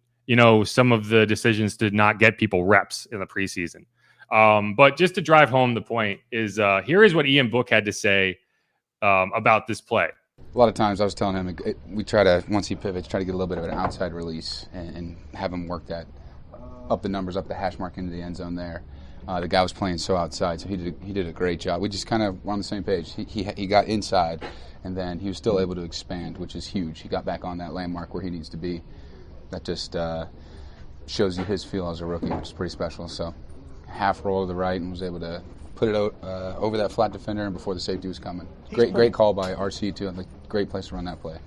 some of the decisions to not get people reps in the preseason. But just to drive home the point is here is what Ian Book had to say about this play. A lot of times I was telling him we try to, once he pivots, try to get a little bit of an outside release and have him work that up the numbers, up the hash mark into the end zone there. The guy was playing so outside, so he did a great job. We just kind of were on the same page. He got inside, and then he was still able to expand, which is huge. He got back on that landmark where he needs to be. That just shows you his feel as a rookie, which is pretty special. So half roll to the right and was able to put it over that flat defender and before the safety was coming. Great call by RC too. Great place to run that play.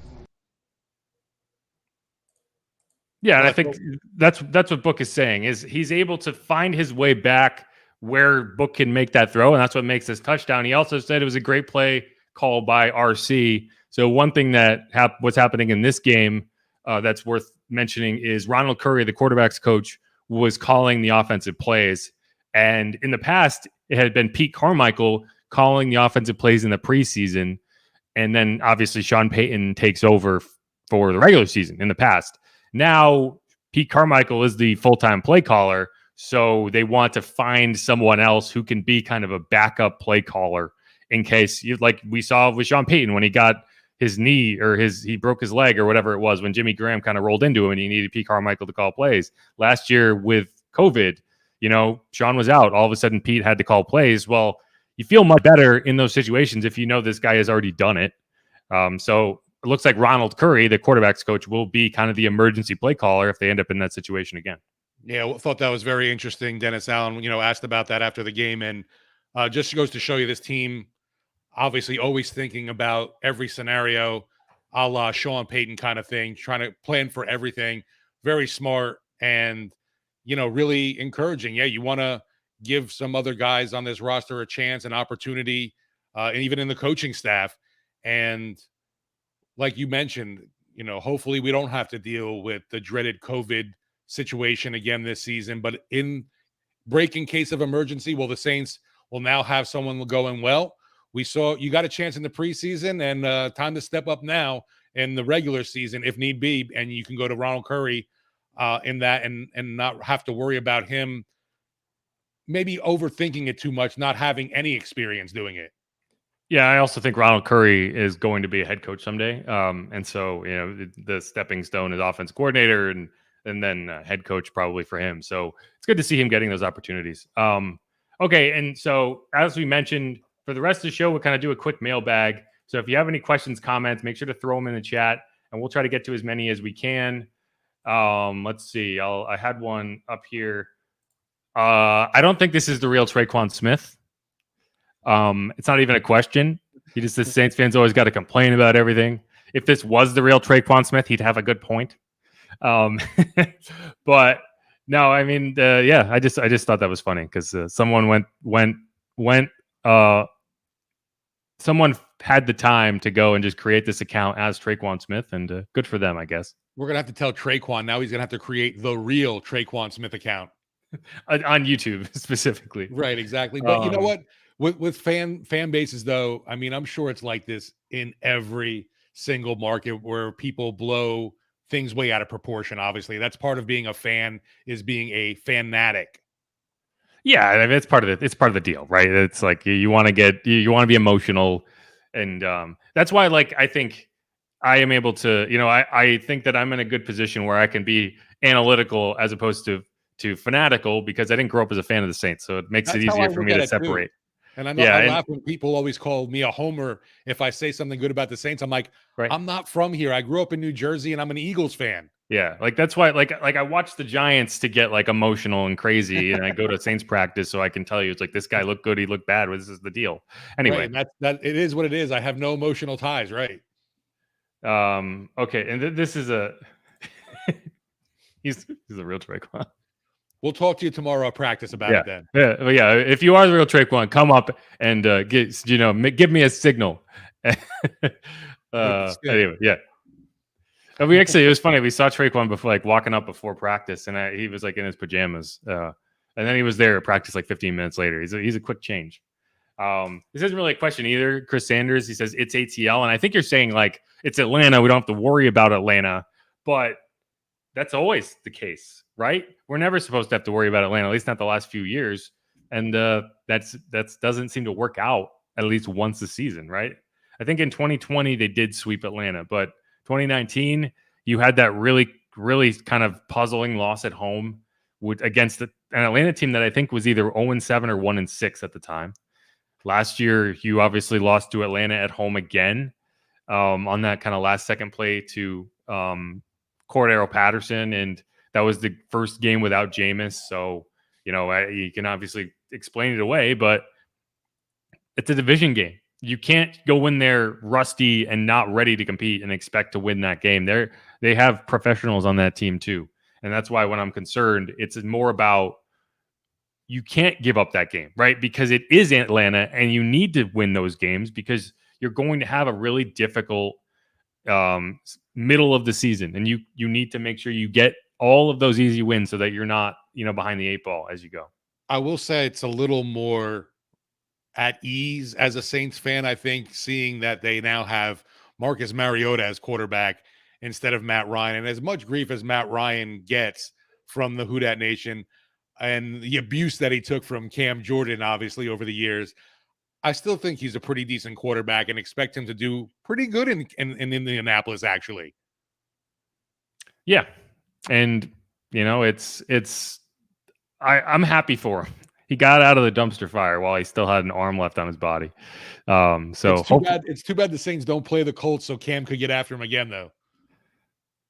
Yeah, and I think that's what Book is saying is he's able to find his way back where Book can make that throw, and that's what makes this touchdown. He also said it was a great play call by RC. So one thing that what's happening in this game that's worth mentioning is Ronald Curry, the quarterback's coach, was calling the offensive plays. And in the past, it had been Pete Carmichael calling the offensive plays in the preseason. And then obviously Sean Payton takes over for the regular season in the past. Now, Pete Carmichael is the full-time play caller, so they want to find someone else who can be kind of a backup play caller in case, like we saw with Sean Payton when he got his knee or he broke his leg or whatever it was when Jimmy Graham kind of rolled into him and he needed Pete Carmichael to call plays. Last year with COVID, Sean was out. All of a sudden, Pete had to call plays. Well, you feel much better in those situations if you know this guy has already done it. So it looks like Ronald Curry, the quarterback's coach, will be kind of the emergency play caller if they end up in that situation again. Yeah, I thought that was very interesting. Dennis Allen, asked about that after the game, and just goes to show you this team obviously always thinking about every scenario, a la Sean Payton kind of thing, trying to plan for everything. Very smart and, really encouraging. Yeah, you want to give some other guys on this roster a chance, an opportunity, and even in the coaching staff. And like you mentioned, hopefully we don't have to deal with the dreaded COVID situation again this season. But in case of emergency, the Saints will now have someone going, we saw you got a chance in the preseason and time to step up now in the regular season if need be. And you can go to Ronald Curry in that and not have to worry about him maybe overthinking it too much, not having any experience doing it. Yeah, I also think Ronald Curry is going to be a head coach someday. And so, the stepping stone is offense coordinator and then head coach probably for him. So it's good to see him getting those opportunities. Okay, and so as we mentioned, for the rest of the show, we'll kind of do a quick mailbag. So if you have any questions, comments, make sure to throw them in the chat, and we'll try to get to as many as we can. Let's see. I had one up here. I don't think this is the real Traquan Smith. It's not even a question. He just says Saints fans always got to complain about everything. If this was the real Traquan Smith, he'd have a good point. But no, I mean, I just thought that was funny because someone someone had the time to go and just create this account as Traquan Smith, and good for them, I guess. We're gonna have to tell Traquan now he's gonna have to create the real Traquan Smith account On YouTube specifically. Right, exactly. But you know Um, what? With fan bases, though, I mean, I'm sure it's like this in every single market where people blow things way out of proportion. Obviously, that's part of being a fan, is being a fanatic. Yeah, I mean, it's part of it. It's part of the deal, right? It's like you want to get you want to be emotional, and that's why, like, I think I am able to, I think that I'm in a good position where I can be analytical as opposed to fanatical, because I didn't grow up as a fan of the Saints, so it makes it That's how I easier for look me at to it, too. separate. And I know Yeah, I and laugh when people always call me a homer if I say something good about the Saints. I'm like, right. I'm not from here. I grew up in New Jersey, and I'm an Eagles fan. Yeah, like that's why, like I watch the Giants to get like emotional and crazy, and I go to Saints practice so I can tell you it's like this guy looked good, he looked bad. This is the deal. Anyway, Right, and that it is what it is. I have no emotional ties, right? okay, and this is a he's a real Traquan. We'll talk to you tomorrow at practice about Yeah, it then. yeah, well, yeah. If you are the real Traquan, come up and give me a signal. Anyway, yeah. And it was funny. We saw Traquan before, like walking up before practice, and he was like in his pajamas. And then he was there at practice like 15 minutes later. He's a quick change. This isn't really a question either. Chris Sanders, he says it's ATL, and I think you're saying like it's Atlanta. We don't have to worry about Atlanta, but that's always the case, right? We're never supposed to have to worry about Atlanta, at least not the last few years, and that's doesn't seem to work out at least once a season, right? I think in 2020 they did sweep Atlanta, but 2019 you had that really, really kind of puzzling loss at home against an Atlanta team that I think was either 0-7 or 1-6 at the time. Last year, you obviously lost to Atlanta at home again on that kind of last second play to Cordero Patterson. And that was the first game without Jameis. So, you can obviously explain it away, but it's a division game. You can't go in there rusty and not ready to compete and expect to win that game. They have professionals on that team too. And that's why when I'm concerned, it's more about you can't give up that game, right? Because it is Atlanta and you need to win those games because you're going to have a really difficult middle of the season. And you need to make sure you get all of those easy wins so that you're not, behind the 8 ball as you go. I will say it's a little more at ease as a Saints fan, I think, seeing that they now have Marcus Mariota as quarterback instead of Matt Ryan. And as much grief as Matt Ryan gets from the Who Dat Nation and the abuse that he took from Cam Jordan, obviously, over the years, I still think he's a pretty decent quarterback and expect him to do pretty good in Indianapolis, actually. Yeah. And, I'm happy for him. He got out of the dumpster fire while he still had an arm left on his body. So it's too bad the Saints don't play the Colts so Cam could get after him again, though.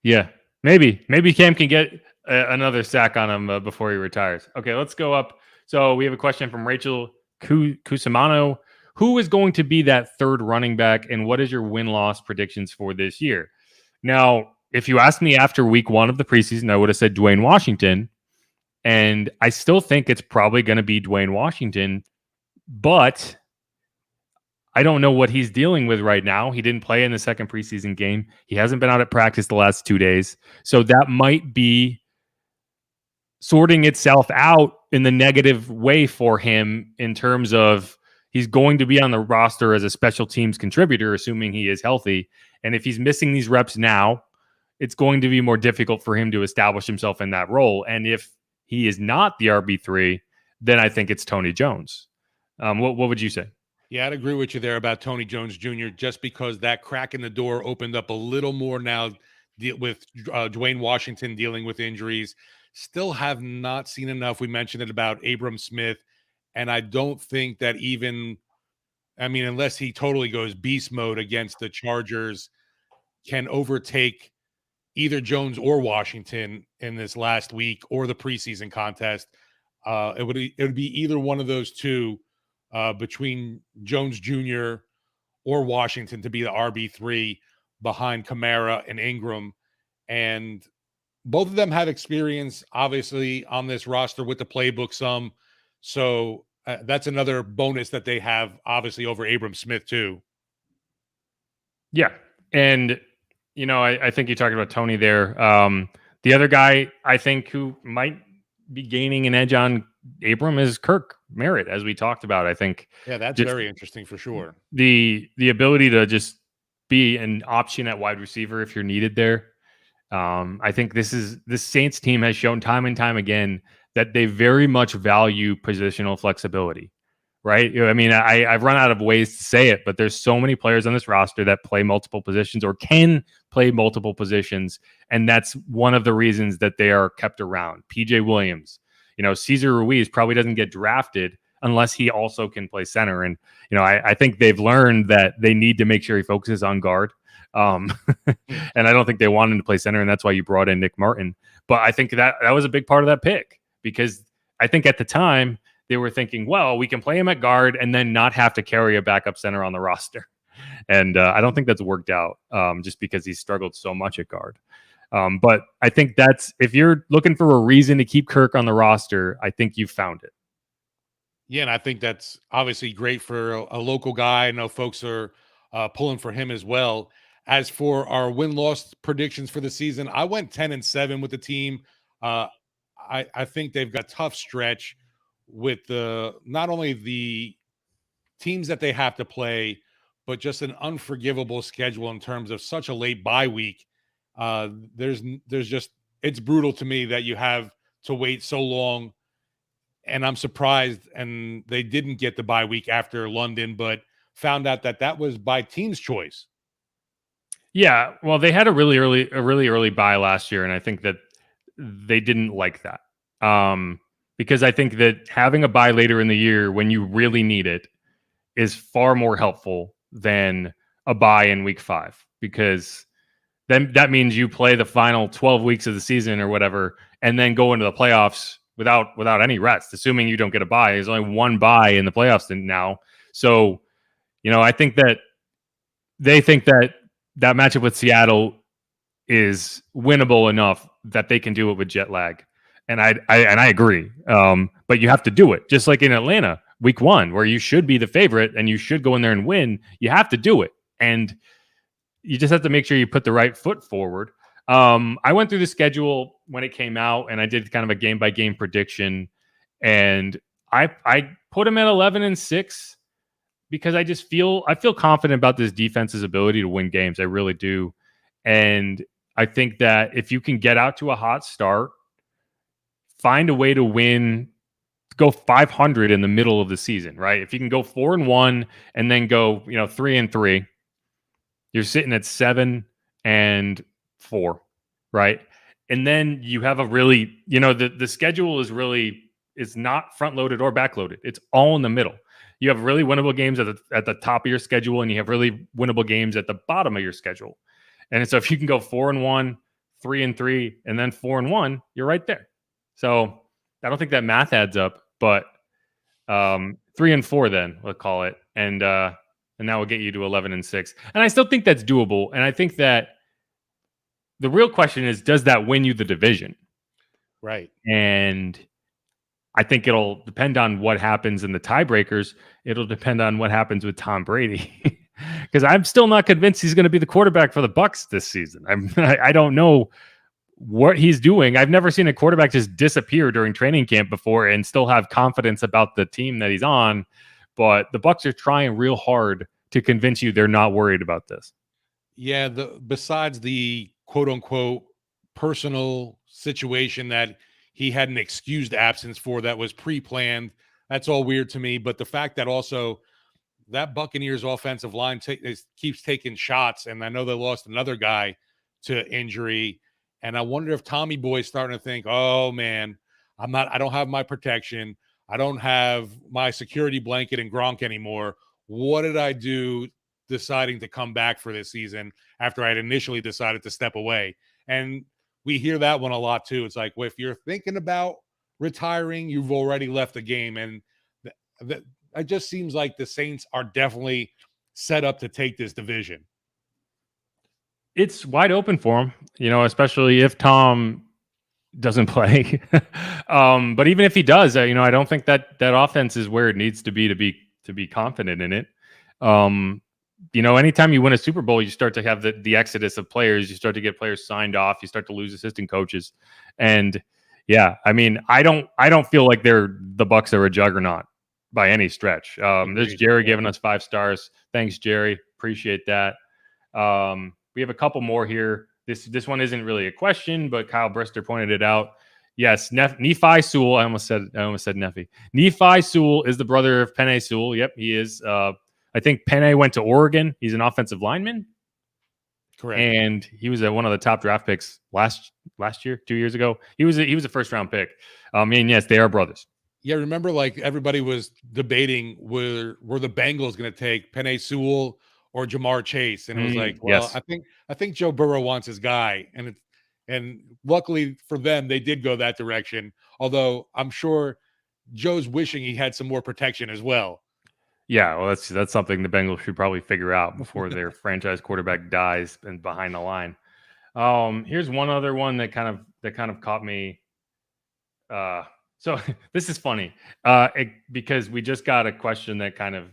Yeah, maybe Cam can get another sack on him before he retires. Okay, let's go up. So we have a question from Rachel Cusimano. Who is going to be that third running back, and what is your win-loss predictions for this year? Now, if you asked me after week 1 of the preseason, I would have said Dwayne Washington. And I still think it's probably going to be Dwayne Washington, but I don't know what he's dealing with right now. He didn't play in the second preseason game. He hasn't been out at practice the last 2 days. So that might be sorting itself out in the negative way for him in terms of he's going to be on the roster as a special teams contributor, assuming he is healthy. And if he's missing these reps now, it's going to be more difficult for him to establish himself in that role. And if he is not the RB3, then I think it's Tony Jones. What would you say? Yeah, I'd agree with you there about Tony Jones Jr., just because that crack in the door opened up a little more now with Dwayne Washington dealing with injuries. Still have not seen enough. We mentioned it about Abram Smith, and I don't think that unless he totally goes beast mode against the Chargers, can overtake either Jones or Washington in this last week or the preseason contest. It would be either one of those two between Jones Jr. or Washington to be the RB3 behind Kamara and Ingram. And both of them have experience, obviously, on this roster with the playbook some. So that's another bonus that they have, obviously, over Abram Smith, too. Yeah. And, I think you talked about Tony there. The other guy I think who might be gaining an edge on Abram is Kirk Merritt, as we talked about. I think that's just very interesting for sure. the ability to just be an option at wide receiver if you're needed there. I think this Saints team has shown time and time again that they very much value positional flexibility, right? I mean, I've run out of ways to say it, but there's so many players on this roster that play multiple positions or can play multiple positions, and that's one of the reasons that they are kept around. PJ Williams, Cesar Ruiz probably doesn't get drafted unless he also can play center, and I think they've learned that they need to make sure he focuses on guard. And I don't think they want him to play center, and that's why you brought in Nick Martin. But I think that was a big part of that pick, because I think at the time they were thinking, well, we can play him at guard and then not have to carry a backup center on the roster. And I don't think that's worked out just because he's struggled so much at guard. But I think if you're looking for a reason to keep Kirk on the roster, I think you've found it. Yeah, and I think that's obviously great for a local guy. I know folks are pulling for him as well. As for our win-loss predictions for the season, I went 10-7 with the team. I think they've got a tough stretch with not only the teams that they have to play, but just an unforgivable schedule in terms of such a late bye week. It's brutal to me that you have to wait so long, and I'm surprised. And they didn't get the bye week after London, but found out that was by team's choice. Yeah, well, they had a really early bye last year, and I think that they didn't like that. Because I think that having a bye later in the year when you really need it is far more helpful than a bye in week 5, because then that means you play the final 12 weeks of the season or whatever, and then go into the playoffs without any rest, assuming you don't get a bye. There's only one bye in the playoffs now. So, I think that they think that matchup with Seattle is winnable enough that they can do it with jet lag. And I agree. But you have to do it. Just like in Atlanta, week 1, where you should be the favorite and you should go in there and win. You have to do it. And you just have to make sure you put the right foot forward. I went through the schedule when it came out, and I did kind of a game-by-game prediction. And I put them at 11-6 because I feel confident about this defense's ability to win games. I really do. And I think that if you can get out to a hot start, find a way to win, go 500 in the middle of the season, right? If you can go 4-1 and then go, 3-3, you're sitting at 7-4, right? And then you have a really, the schedule is not front loaded or back loaded. It's all in the middle. You have really winnable games at the top of your schedule, and you have really winnable games at the bottom of your schedule. And so if you can go 4-1, 3-3, and then 4-1, you're right there. So I don't think that math adds up, but 3-4 then we'll call it, and that will get you to 11-6. And I still think that's doable. And I think that the real question is, does that win you the division? Right. And I think it'll depend on what happens in the tiebreakers. It'll depend on what happens with Tom Brady, because I'm still not convinced he's going to be the quarterback for the Bucs this season. I don't know what he's doing. I've never seen a quarterback just disappear during training camp before and still have confidence about the team that he's on. But the Bucs are trying real hard to convince you they're not worried about this. Yeah, besides the quote unquote personal situation that he had an excused absence for that was pre-planned, that's all weird to me. But the fact that also that Buccaneers offensive line keeps taking shots, and I know they lost another guy to injury. And I wonder if Tommy Boy's starting to think, oh man, I don't have my protection. I don't have my security blanket and Gronk anymore. What did I do deciding to come back for this season after I had initially decided to step away? And we hear that one a lot too. It's like, well, if you're thinking about retiring, you've already left the game. And it just seems like the Saints are definitely set up to take this division. It's wide open for him, especially if Tom doesn't play. But even if he does, I don't think that offense is where it needs to be confident in it. anytime you win a Super Bowl, you start to have the exodus of players. You start to get players signed off. You start to lose assistant coaches. And yeah, I mean, I don't feel like the Bucs are a juggernaut by any stretch. There's Jerry giving us 5 stars. Thanks, Jerry. Appreciate that. We have a couple more here. This one isn't really a question, but Kyle Brister pointed it out. Yes, Nephi Sewell. I almost said Nephi. Nephi Sewell is the brother of Penei Sewell. Yep, he is. I think Penei went to Oregon. He's an offensive lineman. Correct. And he was one of the top draft picks last year, 2 years ago. He was a first round pick. Yes, they are brothers. Yeah, remember, like, everybody was debating were the Bengals going to take Penei Sewell or Jamar Chase, and it was like, well, yes. I think Joe Burrow wants his guy, and luckily for them, they did go that direction. Although I'm sure Joe's wishing he had some more protection as well. Yeah, well, that's something the Bengals should probably figure out before their franchise quarterback dies and behind the line. Here's one other one that kind of caught me. So this is funny because we just got a question that kind of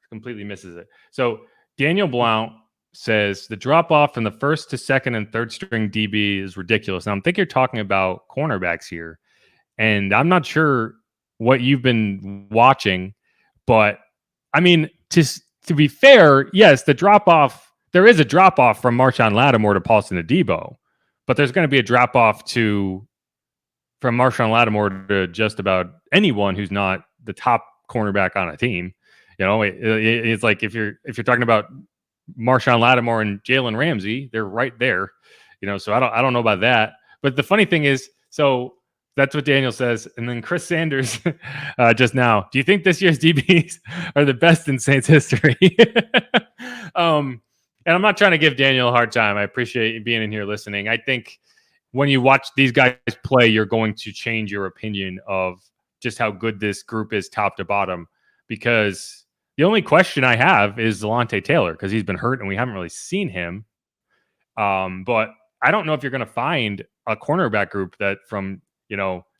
completely misses it. So Daniel Blount says the drop off from the first to second and third string DB is ridiculous. Now, I think you're talking about cornerbacks here, and I'm not sure what you've been watching, but I mean, to be fair, yes, there is a drop off from Marshawn Lattimore to Paulson Adebo, but there's going to be a drop off from Marshawn Lattimore to just about anyone who's not the top cornerback on a team. It's like if you're talking about Marshawn Lattimore and Jalen Ramsey, they're right there. So I don't know about that. But the funny thing is, so that's what Daniel says. And then Chris Sanders just now, do you think this year's DBs are the best in Saints history? And I'm not trying to give Daniel a hard time. I appreciate you being in here listening. I think when you watch these guys play, you're going to change your opinion of just how good this group is top to bottom, because the only question I have is Delonte Taylor, because he's been hurt and we haven't really seen him. But I don't know if you're going to find a cornerback group that from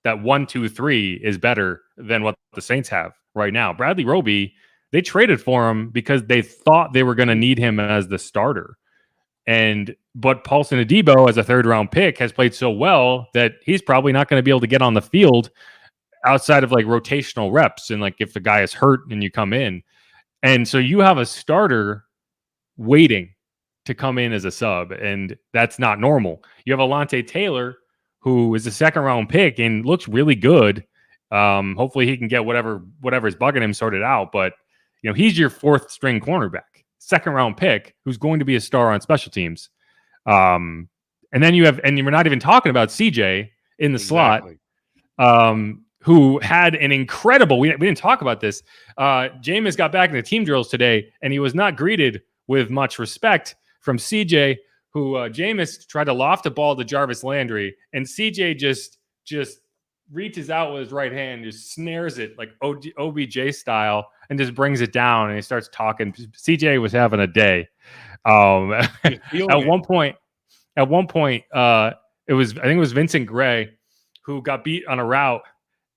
that 1, 2, 3 is better than what the Saints have right now. Bradley Roby, they traded for him because they thought they were going to need him as the starter. But Paulson Adebo, as a 3rd round pick, has played so well that he's probably not going to be able to get on the field outside of like rotational reps. And like if the guy is hurt and you come in. And so you have a starter waiting to come in as a sub, and that's not normal. You have Alontae Taylor, who is a 2nd round pick and looks really good. Hopefully he can get whatever is bugging him sorted out. But he's your 4th string cornerback, 2nd round pick, who's going to be a star on special teams. And then we're not even talking about CJ in the slot, who had an incredible. We didn't talk about this. Jameis got back into team drills today, and he was not greeted with much respect from CJ. Who Jameis tried to loft a ball to Jarvis Landry, and CJ just reaches out with his right hand, just snares it like OBJ style, and just brings it down, and he starts talking. CJ was having a day. At one point, I think it was Vincent Gray who got beat on a route,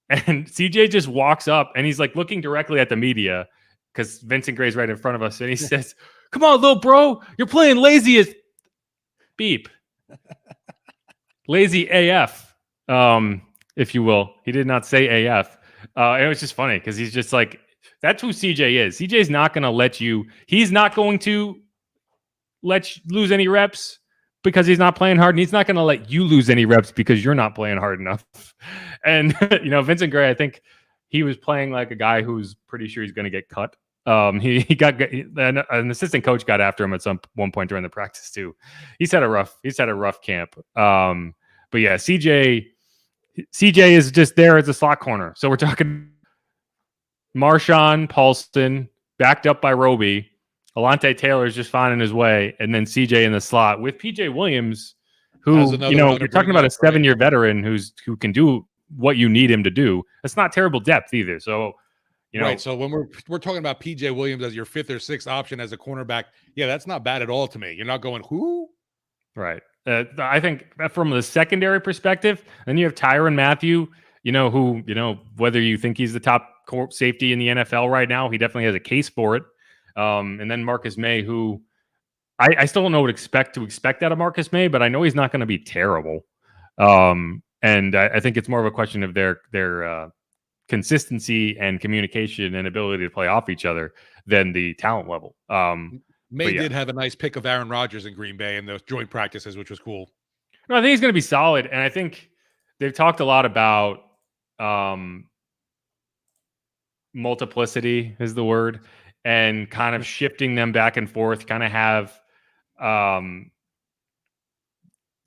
and CJ just walks up and he's like looking directly at the media because Vincent Gray's right in front of us, and he says, "Come on, little bro, you're playing lazy as beep, lazy AF, if you will." He did not say AF. It was just funny because he's just like, that's who CJ is. CJ's not going to let you. He's not going to let you lose any reps because he's not playing hard, and he's not going to let you lose any reps because you're not playing hard enough. And Vincent Gray, I think he was playing like a guy who's pretty sure he's going to get cut. He got an assistant coach got after him at one point during the practice too. He's had a rough camp. But yeah, CJ is just there as a slot corner. So we're talking Marshawn, Paulson, backed up by Roby. Alontae Taylor is just finding his way, and then CJ in the slot with PJ Williams, who you're talking about a 7-year veteran who can do what you need him to do. That's not terrible depth either. So. Right. So when we're talking about PJ Williams as your 5th or 6th option as a cornerback, yeah, that's not bad at all to me. You're not going who? Right. I think from the secondary perspective, then you have Tyrann Mathieu, who whether you think he's the top safety in the NFL right now, he definitely has a case for it. And then Marcus May, who I still don't know what to expect out of Marcus May, but I know he's not going to be terrible. And I think it's more of a question of their consistency and communication and ability to play off each other than the talent level. May did have a nice pick of Aaron Rodgers in Green Bay in those joint practices, which was cool. No, I think he's going to be solid, and I think they've talked a lot about multiplicity is the word, and kind of shifting them back and forth. Kind of have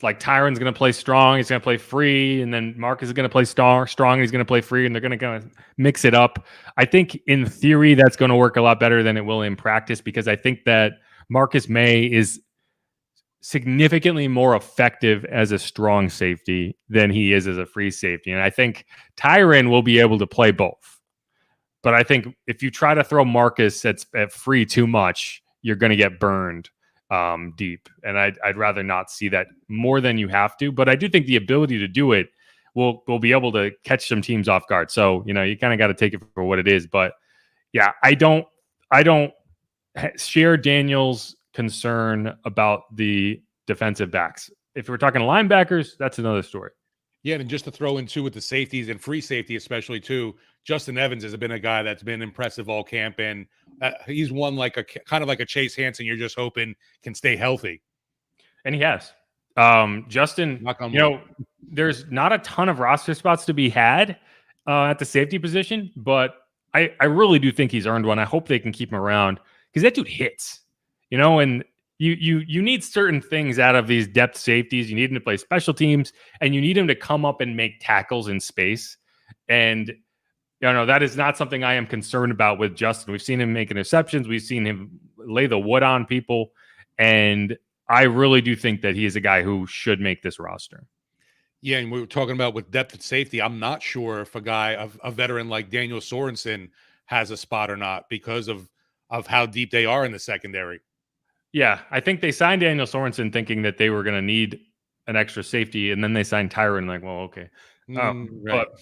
like Tyron's going to play strong, he's going to play free, and then Marcus is going to play strong, and he's going to play free, and they're going to kind of mix it up. I think in theory that's going to work a lot better than it will in practice, because I think that Marcus May is significantly more effective as a strong safety than he is as a free safety. And I think Tyron will be able to play both. But I think if you try to throw Marcus at free too much, you're going to get burned deep. And I'd rather not see that more than you have to. But I do think the ability to do it will be able to catch some teams off guard. So, you kind of got to take it for what it is. But yeah, I don't share Daniel's concern about the defensive backs. If we're talking linebackers, that's another story. Yeah, and just to throw in too with the safeties and free safety especially too, Justin Evans has been a guy that's been impressive all camp, and he's one like a kind of like a Chase Hansen. You're just hoping can stay healthy, and he has. Justin, there's not a ton of roster spots to be had at the safety position, but I really do think he's earned one. I hope they can keep him around because that dude hits. And you need certain things out of these depth safeties. You need him to play special teams, and you need him to come up and make tackles in space. And that is not something I am concerned about with Justin. We've seen him make interceptions. We've seen him lay the wood on people, and I really do think that he is a guy who should make this roster. Yeah, and we were talking about with depth at safety. I'm not sure if a veteran like Daniel Sorensen has a spot or not because of how deep they are in the secondary. Yeah, I think they signed Daniel Sorensen thinking that they were going to need an extra safety, and then they signed Tyron. Like, well, okay, right. But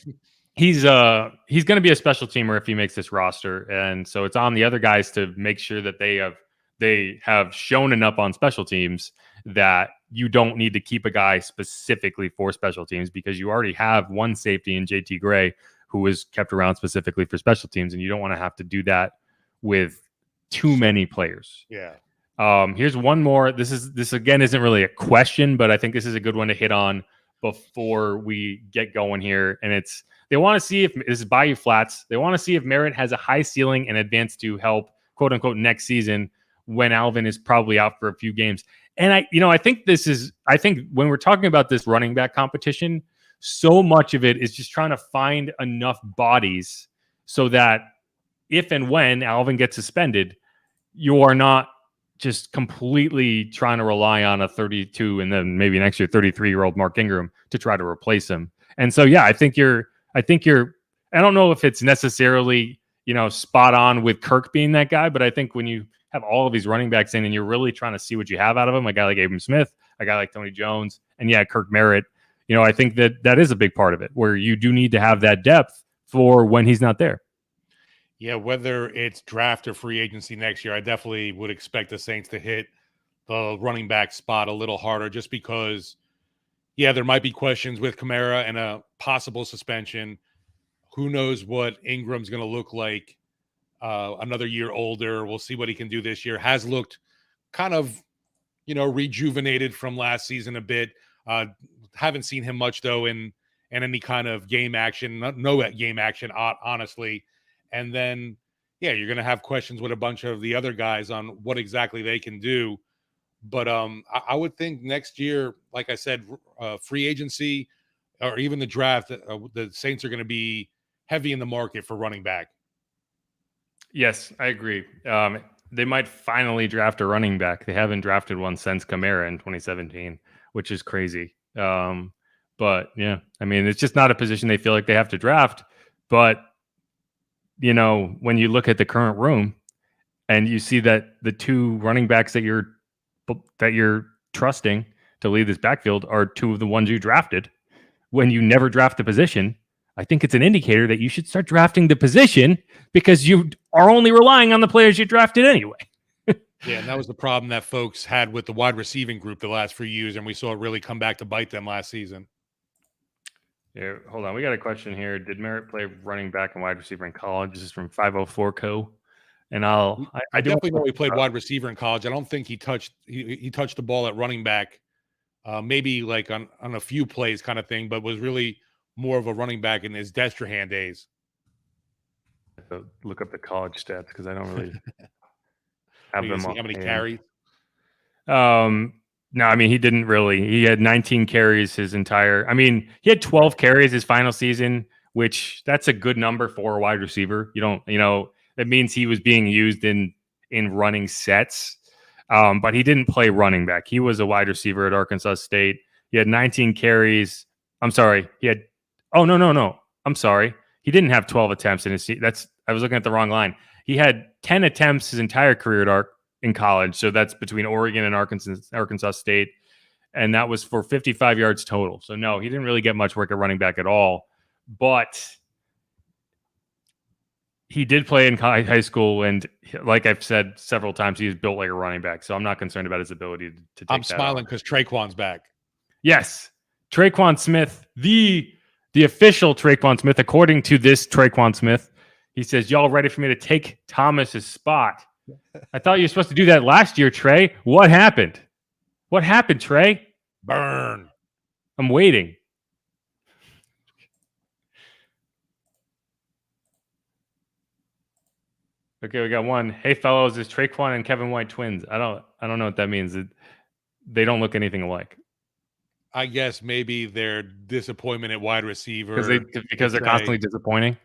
he's going to be a special teamer if he makes this roster, and so it's on the other guys to make sure that they have shown enough on special teams that you don't need to keep a guy specifically for special teams, because you already have one safety in JT Gray who was kept around specifically for special teams, and you don't want to have to do that with too many players. Yeah. Here's one more. This again isn't really a question, but I think this is a good one to hit on before we get going here. And they want to see if this is Bayou Flats. They want to see if Merritt has a high ceiling and advance to help, quote unquote, next season when Alvin is probably out for a few games. And I think when we're talking about this running back competition, so much of it is just trying to find enough bodies so that if and when Alvin gets suspended, you are not just completely trying to rely on a 32 and then maybe next year 33-year-old Mark Ingram to try to replace him. And so, yeah, I think you're, I don't know if it's necessarily, spot on with Kirk being that guy, but I think when you have all of these running backs in and you're really trying to see what you have out of them, a guy like Abram Smith, a guy like Tony Jones, and yeah, Kirk Merritt, I think that is a big part of it, where you do need to have that depth for when he's not there. Yeah, whether it's draft or free agency next year, I definitely would expect the Saints to hit the running back spot a little harder, just because, yeah, there might be questions with Kamara and a possible suspension. Who knows what Ingram's going to look like another year older. We'll see what he can do this year. Has looked kind of, rejuvenated from last season a bit. Haven't seen him much, though, in any kind of game action. No game action, honestly. And then, yeah, you're going to have questions with a bunch of the other guys on what exactly they can do. But I would think next year, like I said, free agency or even the draft, the Saints are going to be heavy in the market for running back. Yes, I agree. They might finally draft a running back. They haven't drafted one since Kamara in 2017, which is crazy. But, yeah, I mean, it's just not a position they feel like they have to draft. But when you look at the current room and you see that the two running backs that you're trusting to lead this backfield are two of the ones you drafted when you never draft the position, I think it's an indicator that you should start drafting the position because you are only relying on the players you drafted anyway. Yeah, and that was the problem that folks had with the wide receiving group the last few years, and we saw it really come back to bite them last season. Yeah, hold on. We got a question here. Did Merritt play running back and wide receiver in college? This is from 504 Co. And I definitely know he played wide receiver in college. I don't think he touched the ball at running back, maybe like on a few plays kind of thing, but was really more of a running back in his Destrehan days. Look up the college stats because I don't really have them. How many carries? No, I mean, he didn't really. He had 19 carries his entire. I mean, he had 12 carries his final season, which that's a good number for a wide receiver. It means he was being used in running sets. But he didn't play running back. He was a wide receiver at Arkansas State. He had 19 carries. I'm sorry. No. I'm sorry. He didn't have 12 attempts in his I was looking at the wrong line. He had 10 attempts his entire career in college. So that's between Oregon and Arkansas State. And that was for 55 yards total. So no, he didn't really get much work at running back at all. But he did play in high school. And like I've said several times, he was built like a running back. So I'm not concerned about his ability to take I'm smiling because Traquan's back. Yes. Traquan Smith, the official Traquan Smith, according to this Traquan Smith, he says, y'all ready for me to take Thomas's spot? I thought you were supposed to do that last year, Trey. What happened? What happened, Trey? Burn. I'm waiting. Okay, we got one. Hey, fellows, is Traquan and Kevin White twins? I don't know what that means. They don't look anything alike. I guess maybe their disappointment at wide receiver because they're constantly disappointing.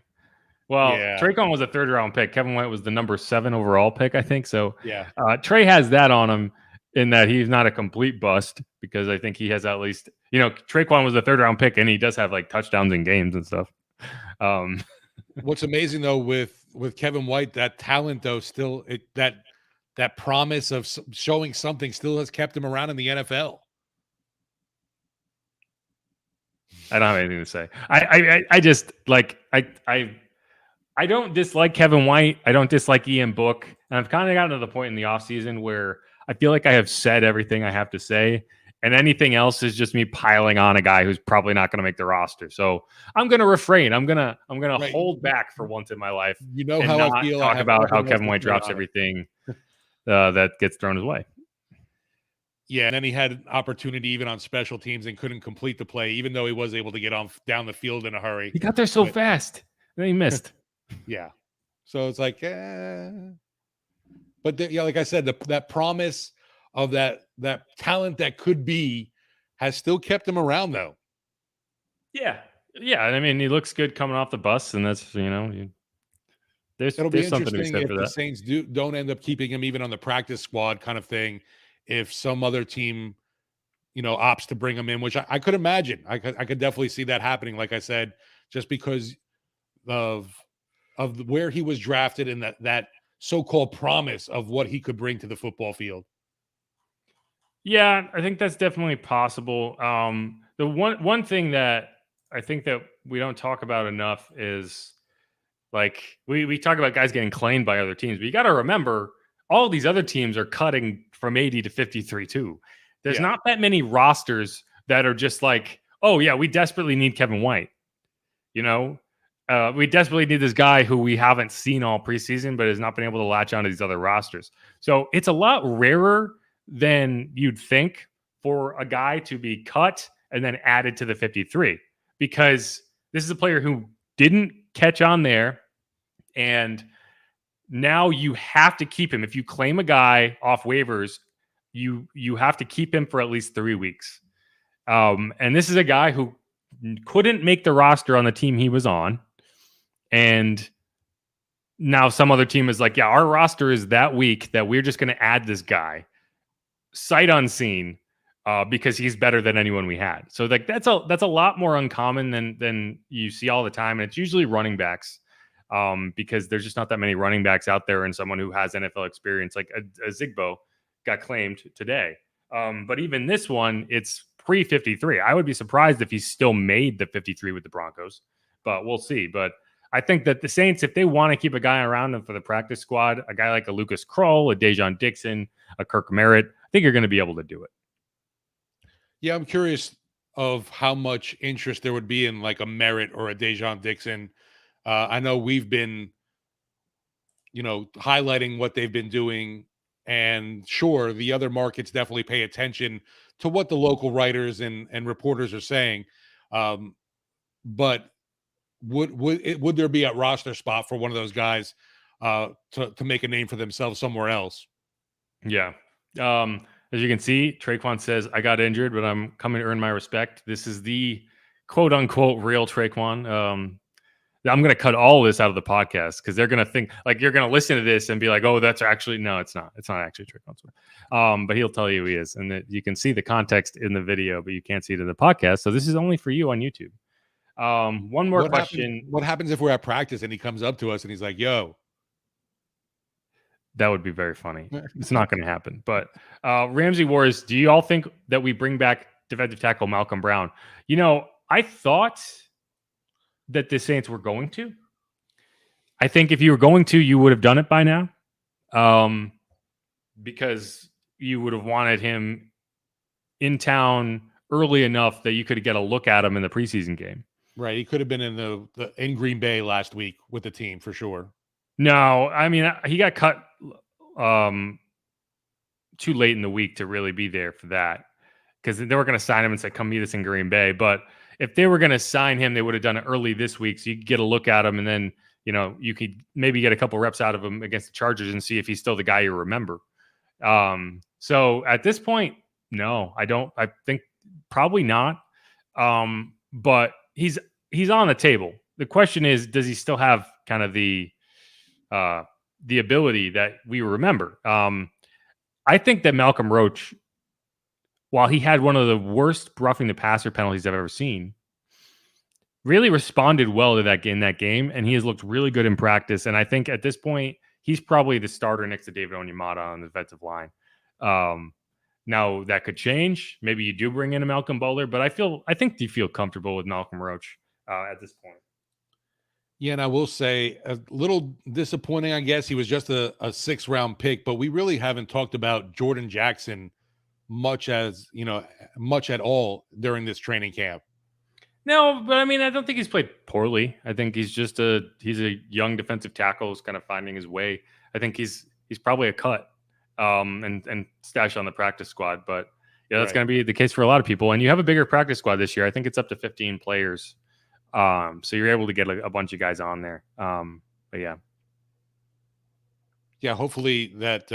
Well, yeah. Traquan was a 3rd round pick. Kevin White was the number 7 overall pick, I think. So yeah, Trey has that on him in that he's not a complete bust because I think he has at least, Traquan was a 3rd round pick and he does have like touchdowns in games and stuff. What's amazing though with Kevin White, that talent though, still that promise of showing something still has kept him around in the NFL. I don't have anything to say. I just like I don't dislike Kevin White. I don't dislike Ian Book. And I've kind of gotten to the point in the offseason where I feel like I have said everything I have to say. And anything else is just me piling on a guy who's probably not going to make the roster. So I'm going to refrain. I'm going to hold back for once in my life. You know how I feel. Talk about how Kevin White drops everything that gets thrown his way. Yeah, and then he had an opportunity even on special teams and couldn't complete the play, even though he was able to get down the field in a hurry. He got there so fast, and then he missed. Yeah, so it's like, but like I said, that promise of that talent that could be has still kept him around, though. Yeah. I mean, he looks good coming off the bus, and that's there's It'll be something to be interesting said if for the that. Saints don't end up keeping him even on the practice squad kind of thing. If some other team, opts to bring him in, which I could imagine. I could definitely see that happening. Like I said, just because of where he was drafted and that so-called promise of what he could bring to the football field. Yeah, I think that's definitely possible. The one thing that I think that we don't talk about enough is like we talk about guys getting claimed by other teams, but you got to remember all these other teams are cutting from 80 to 53 too. There's not that many rosters that are just like, oh yeah, we desperately need Kevin White. We desperately need this guy who we haven't seen all preseason, but has not been able to latch onto these other rosters. So it's a lot rarer than you'd think for a guy to be cut and then added to the 53, because this is a player who didn't catch on there. And now you have to keep him. If you claim a guy off waivers, you have to keep him for at least 3 weeks. And this is a guy who couldn't make the roster on the team he was on. And now some other team is like, yeah, our roster is that weak that we're just going to add this guy sight unseen because he's better than anyone we had. So like that's a lot more uncommon than you see all the time. And it's usually running backs. Because there's just not that many running backs out there, and someone who has NFL experience like a Zigbo got claimed today. But even this one, it's pre-53. I would be surprised if he still made the 53 with the Broncos, but we'll see. But I think that the Saints, if they want to keep a guy around them for the practice squad, a guy like a Lucas Kroll, a Dejon Dixon, a Kirk Merritt, I think you're going to be able to do it. Yeah, I'm curious of how much interest there would be in like a Merritt or a Dejon Dixon. I know we've been, highlighting what they've been doing, and sure, the other markets definitely pay attention to what the local writers and reporters are saying. But would there be a roster spot for one of those guys to make a name for themselves somewhere else? Yeah. As you can see, Traquan says, I got injured, but I'm coming to earn my respect. This is the quote unquote real Traquan. I'm going to cut all of this out of the podcast because they're going to think like you're going to listen to this and be like, oh, that's actually, no, it's not. It's not actually Traquan. But he'll tell you who he is. And that you can see the context in the video, but you can't see it in the podcast. So this is only for you on YouTube. One more question. What happens if we're at practice and he comes up to us and he's like, yo? That would be very funny. It's not going to happen. But Ramsey Wars, do you all think that we bring back defensive tackle Malcolm Brown? I thought that the Saints were going to. I think if you were going to, you would have done it by now. Because you would have wanted him in town early enough that you could get a look at him in the preseason game. Right. He could have been in Green Bay last week with the team for sure. No, I mean, he got cut too late in the week to really be there for that, because they were going to sign him and say, come meet us in Green Bay. But if they were going to sign him, they would have done it early this week. So you could get a look at him, and then, you could maybe get a couple reps out of him against the Chargers and see if he's still the guy you remember. So at this point, no, I don't. I think probably not. But he's on the table. The question is, does he still have kind of the ability that we remember? I think that Malcolm Roach, while he had one of the worst roughing the passer penalties I've ever seen, really responded well to that in that game, and he has looked really good in practice. And I think at this point, he's probably the starter next to David Onyemata on the defensive line. Now that could change. Maybe you do bring in a Malcolm Butler, but I think you feel comfortable with Malcolm Roach at this point. Yeah, and I will say a little disappointing, I guess. He was just a 6th-round pick, but we really haven't talked about Jordan Jackson much at all during this training camp. No, but I mean, I don't think he's played poorly. I think he's a young defensive tackle who's kind of finding his way. I think he's probably a cut and stashed on the practice squad. But yeah, that's going to be the case for a lot of people. And you have a bigger practice squad this year. I think it's up to 15 players. So you're able to get a bunch of guys on there. But yeah. Yeah, hopefully that,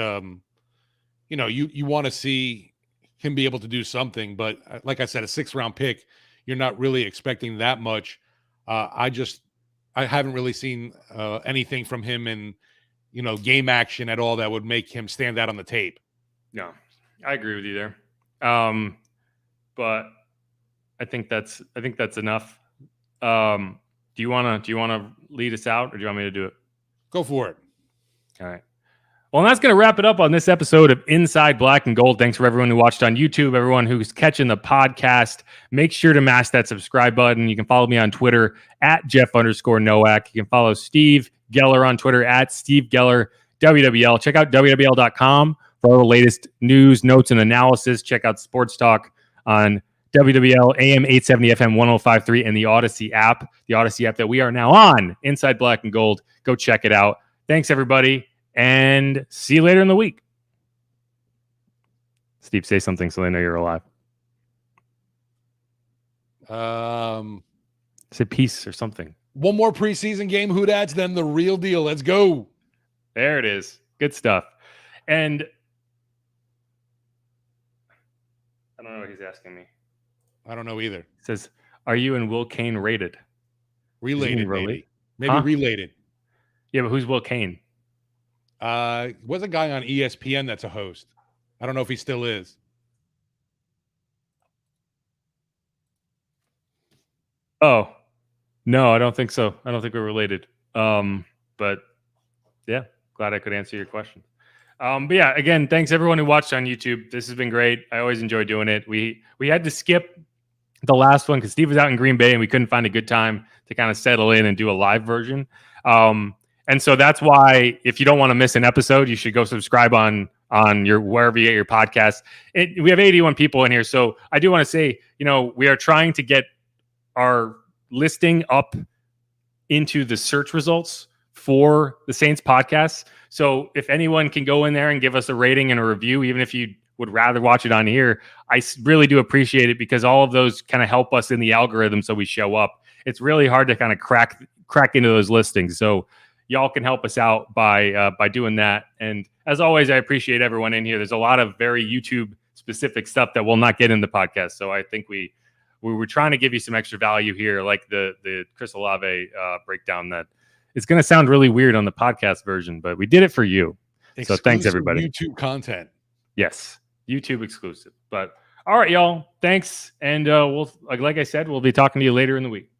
you want to see him be able to do something. But like I said, a 6th-round pick, you're not really expecting that much. I haven't really seen anything from him in, game action at all that would make him stand out on the tape. No, I agree with you there. But I think that's enough. Do you want to lead us out, or do you want me to do it? Go for it. All right. Well, that's going to wrap it up on this episode of Inside Black and Gold. Thanks for everyone who watched on YouTube, everyone who's catching the podcast. Make sure to mash that subscribe button. You can follow me on Twitter at Jeff_Nowak. You can follow Steve Geller on Twitter at Steve Geller WWL. Check out WWL.com for all the latest news, notes, and analysis. Check out Sports Talk on WWL AM 870 FM 105.3 and the Odyssey app that we are now on. Inside Black and Gold. Go check it out. Thanks, everybody. And see you later in the week. Steve, say something so they know you're alive. Say peace or something. One more preseason game, Hoodats, then the real deal. Let's go. There it is. Good stuff. And I don't know what he's asking me. I don't know either. It says, are you and Will Kane rated? Related, maybe. Maybe related. Yeah, but who's Will Kane? Was a guy on ESPN that's a host. I don't know if he still is. Oh, no, I don't think so. I don't think we're related. But yeah, glad I could answer your question. But yeah, again, thanks everyone who watched on YouTube. This has been great. I always enjoy doing it. We had to skip the last one because Steve was out in Green Bay and we couldn't find a good time to kind of settle in and do a live version. And so that's why if you don't want to miss an episode, you should go subscribe on your wherever you get your podcast. We have 81 people in here. So I do want to say, we are trying to get our listing up into the search results for the Saints podcast. So if anyone can go in there and give us a rating and a review, even if you would rather watch it on here, I really do appreciate it because all of those kind of help us in the algorithm so we show up. It's really hard to kind of crack into those listings. So y'all can help us out by doing that. And as always, I appreciate everyone in here. There's a lot of very YouTube specific stuff that will not get in the podcast. So I think we were trying to give you some extra value here, like the Chris Olave breakdown that it's going to sound really weird on the podcast version, but we did it for you. Exclusive so thanks everybody. YouTube content. Yes. YouTube exclusive. But all right, y'all. Thanks. And we'll, like I said, we'll be talking to you later in the week.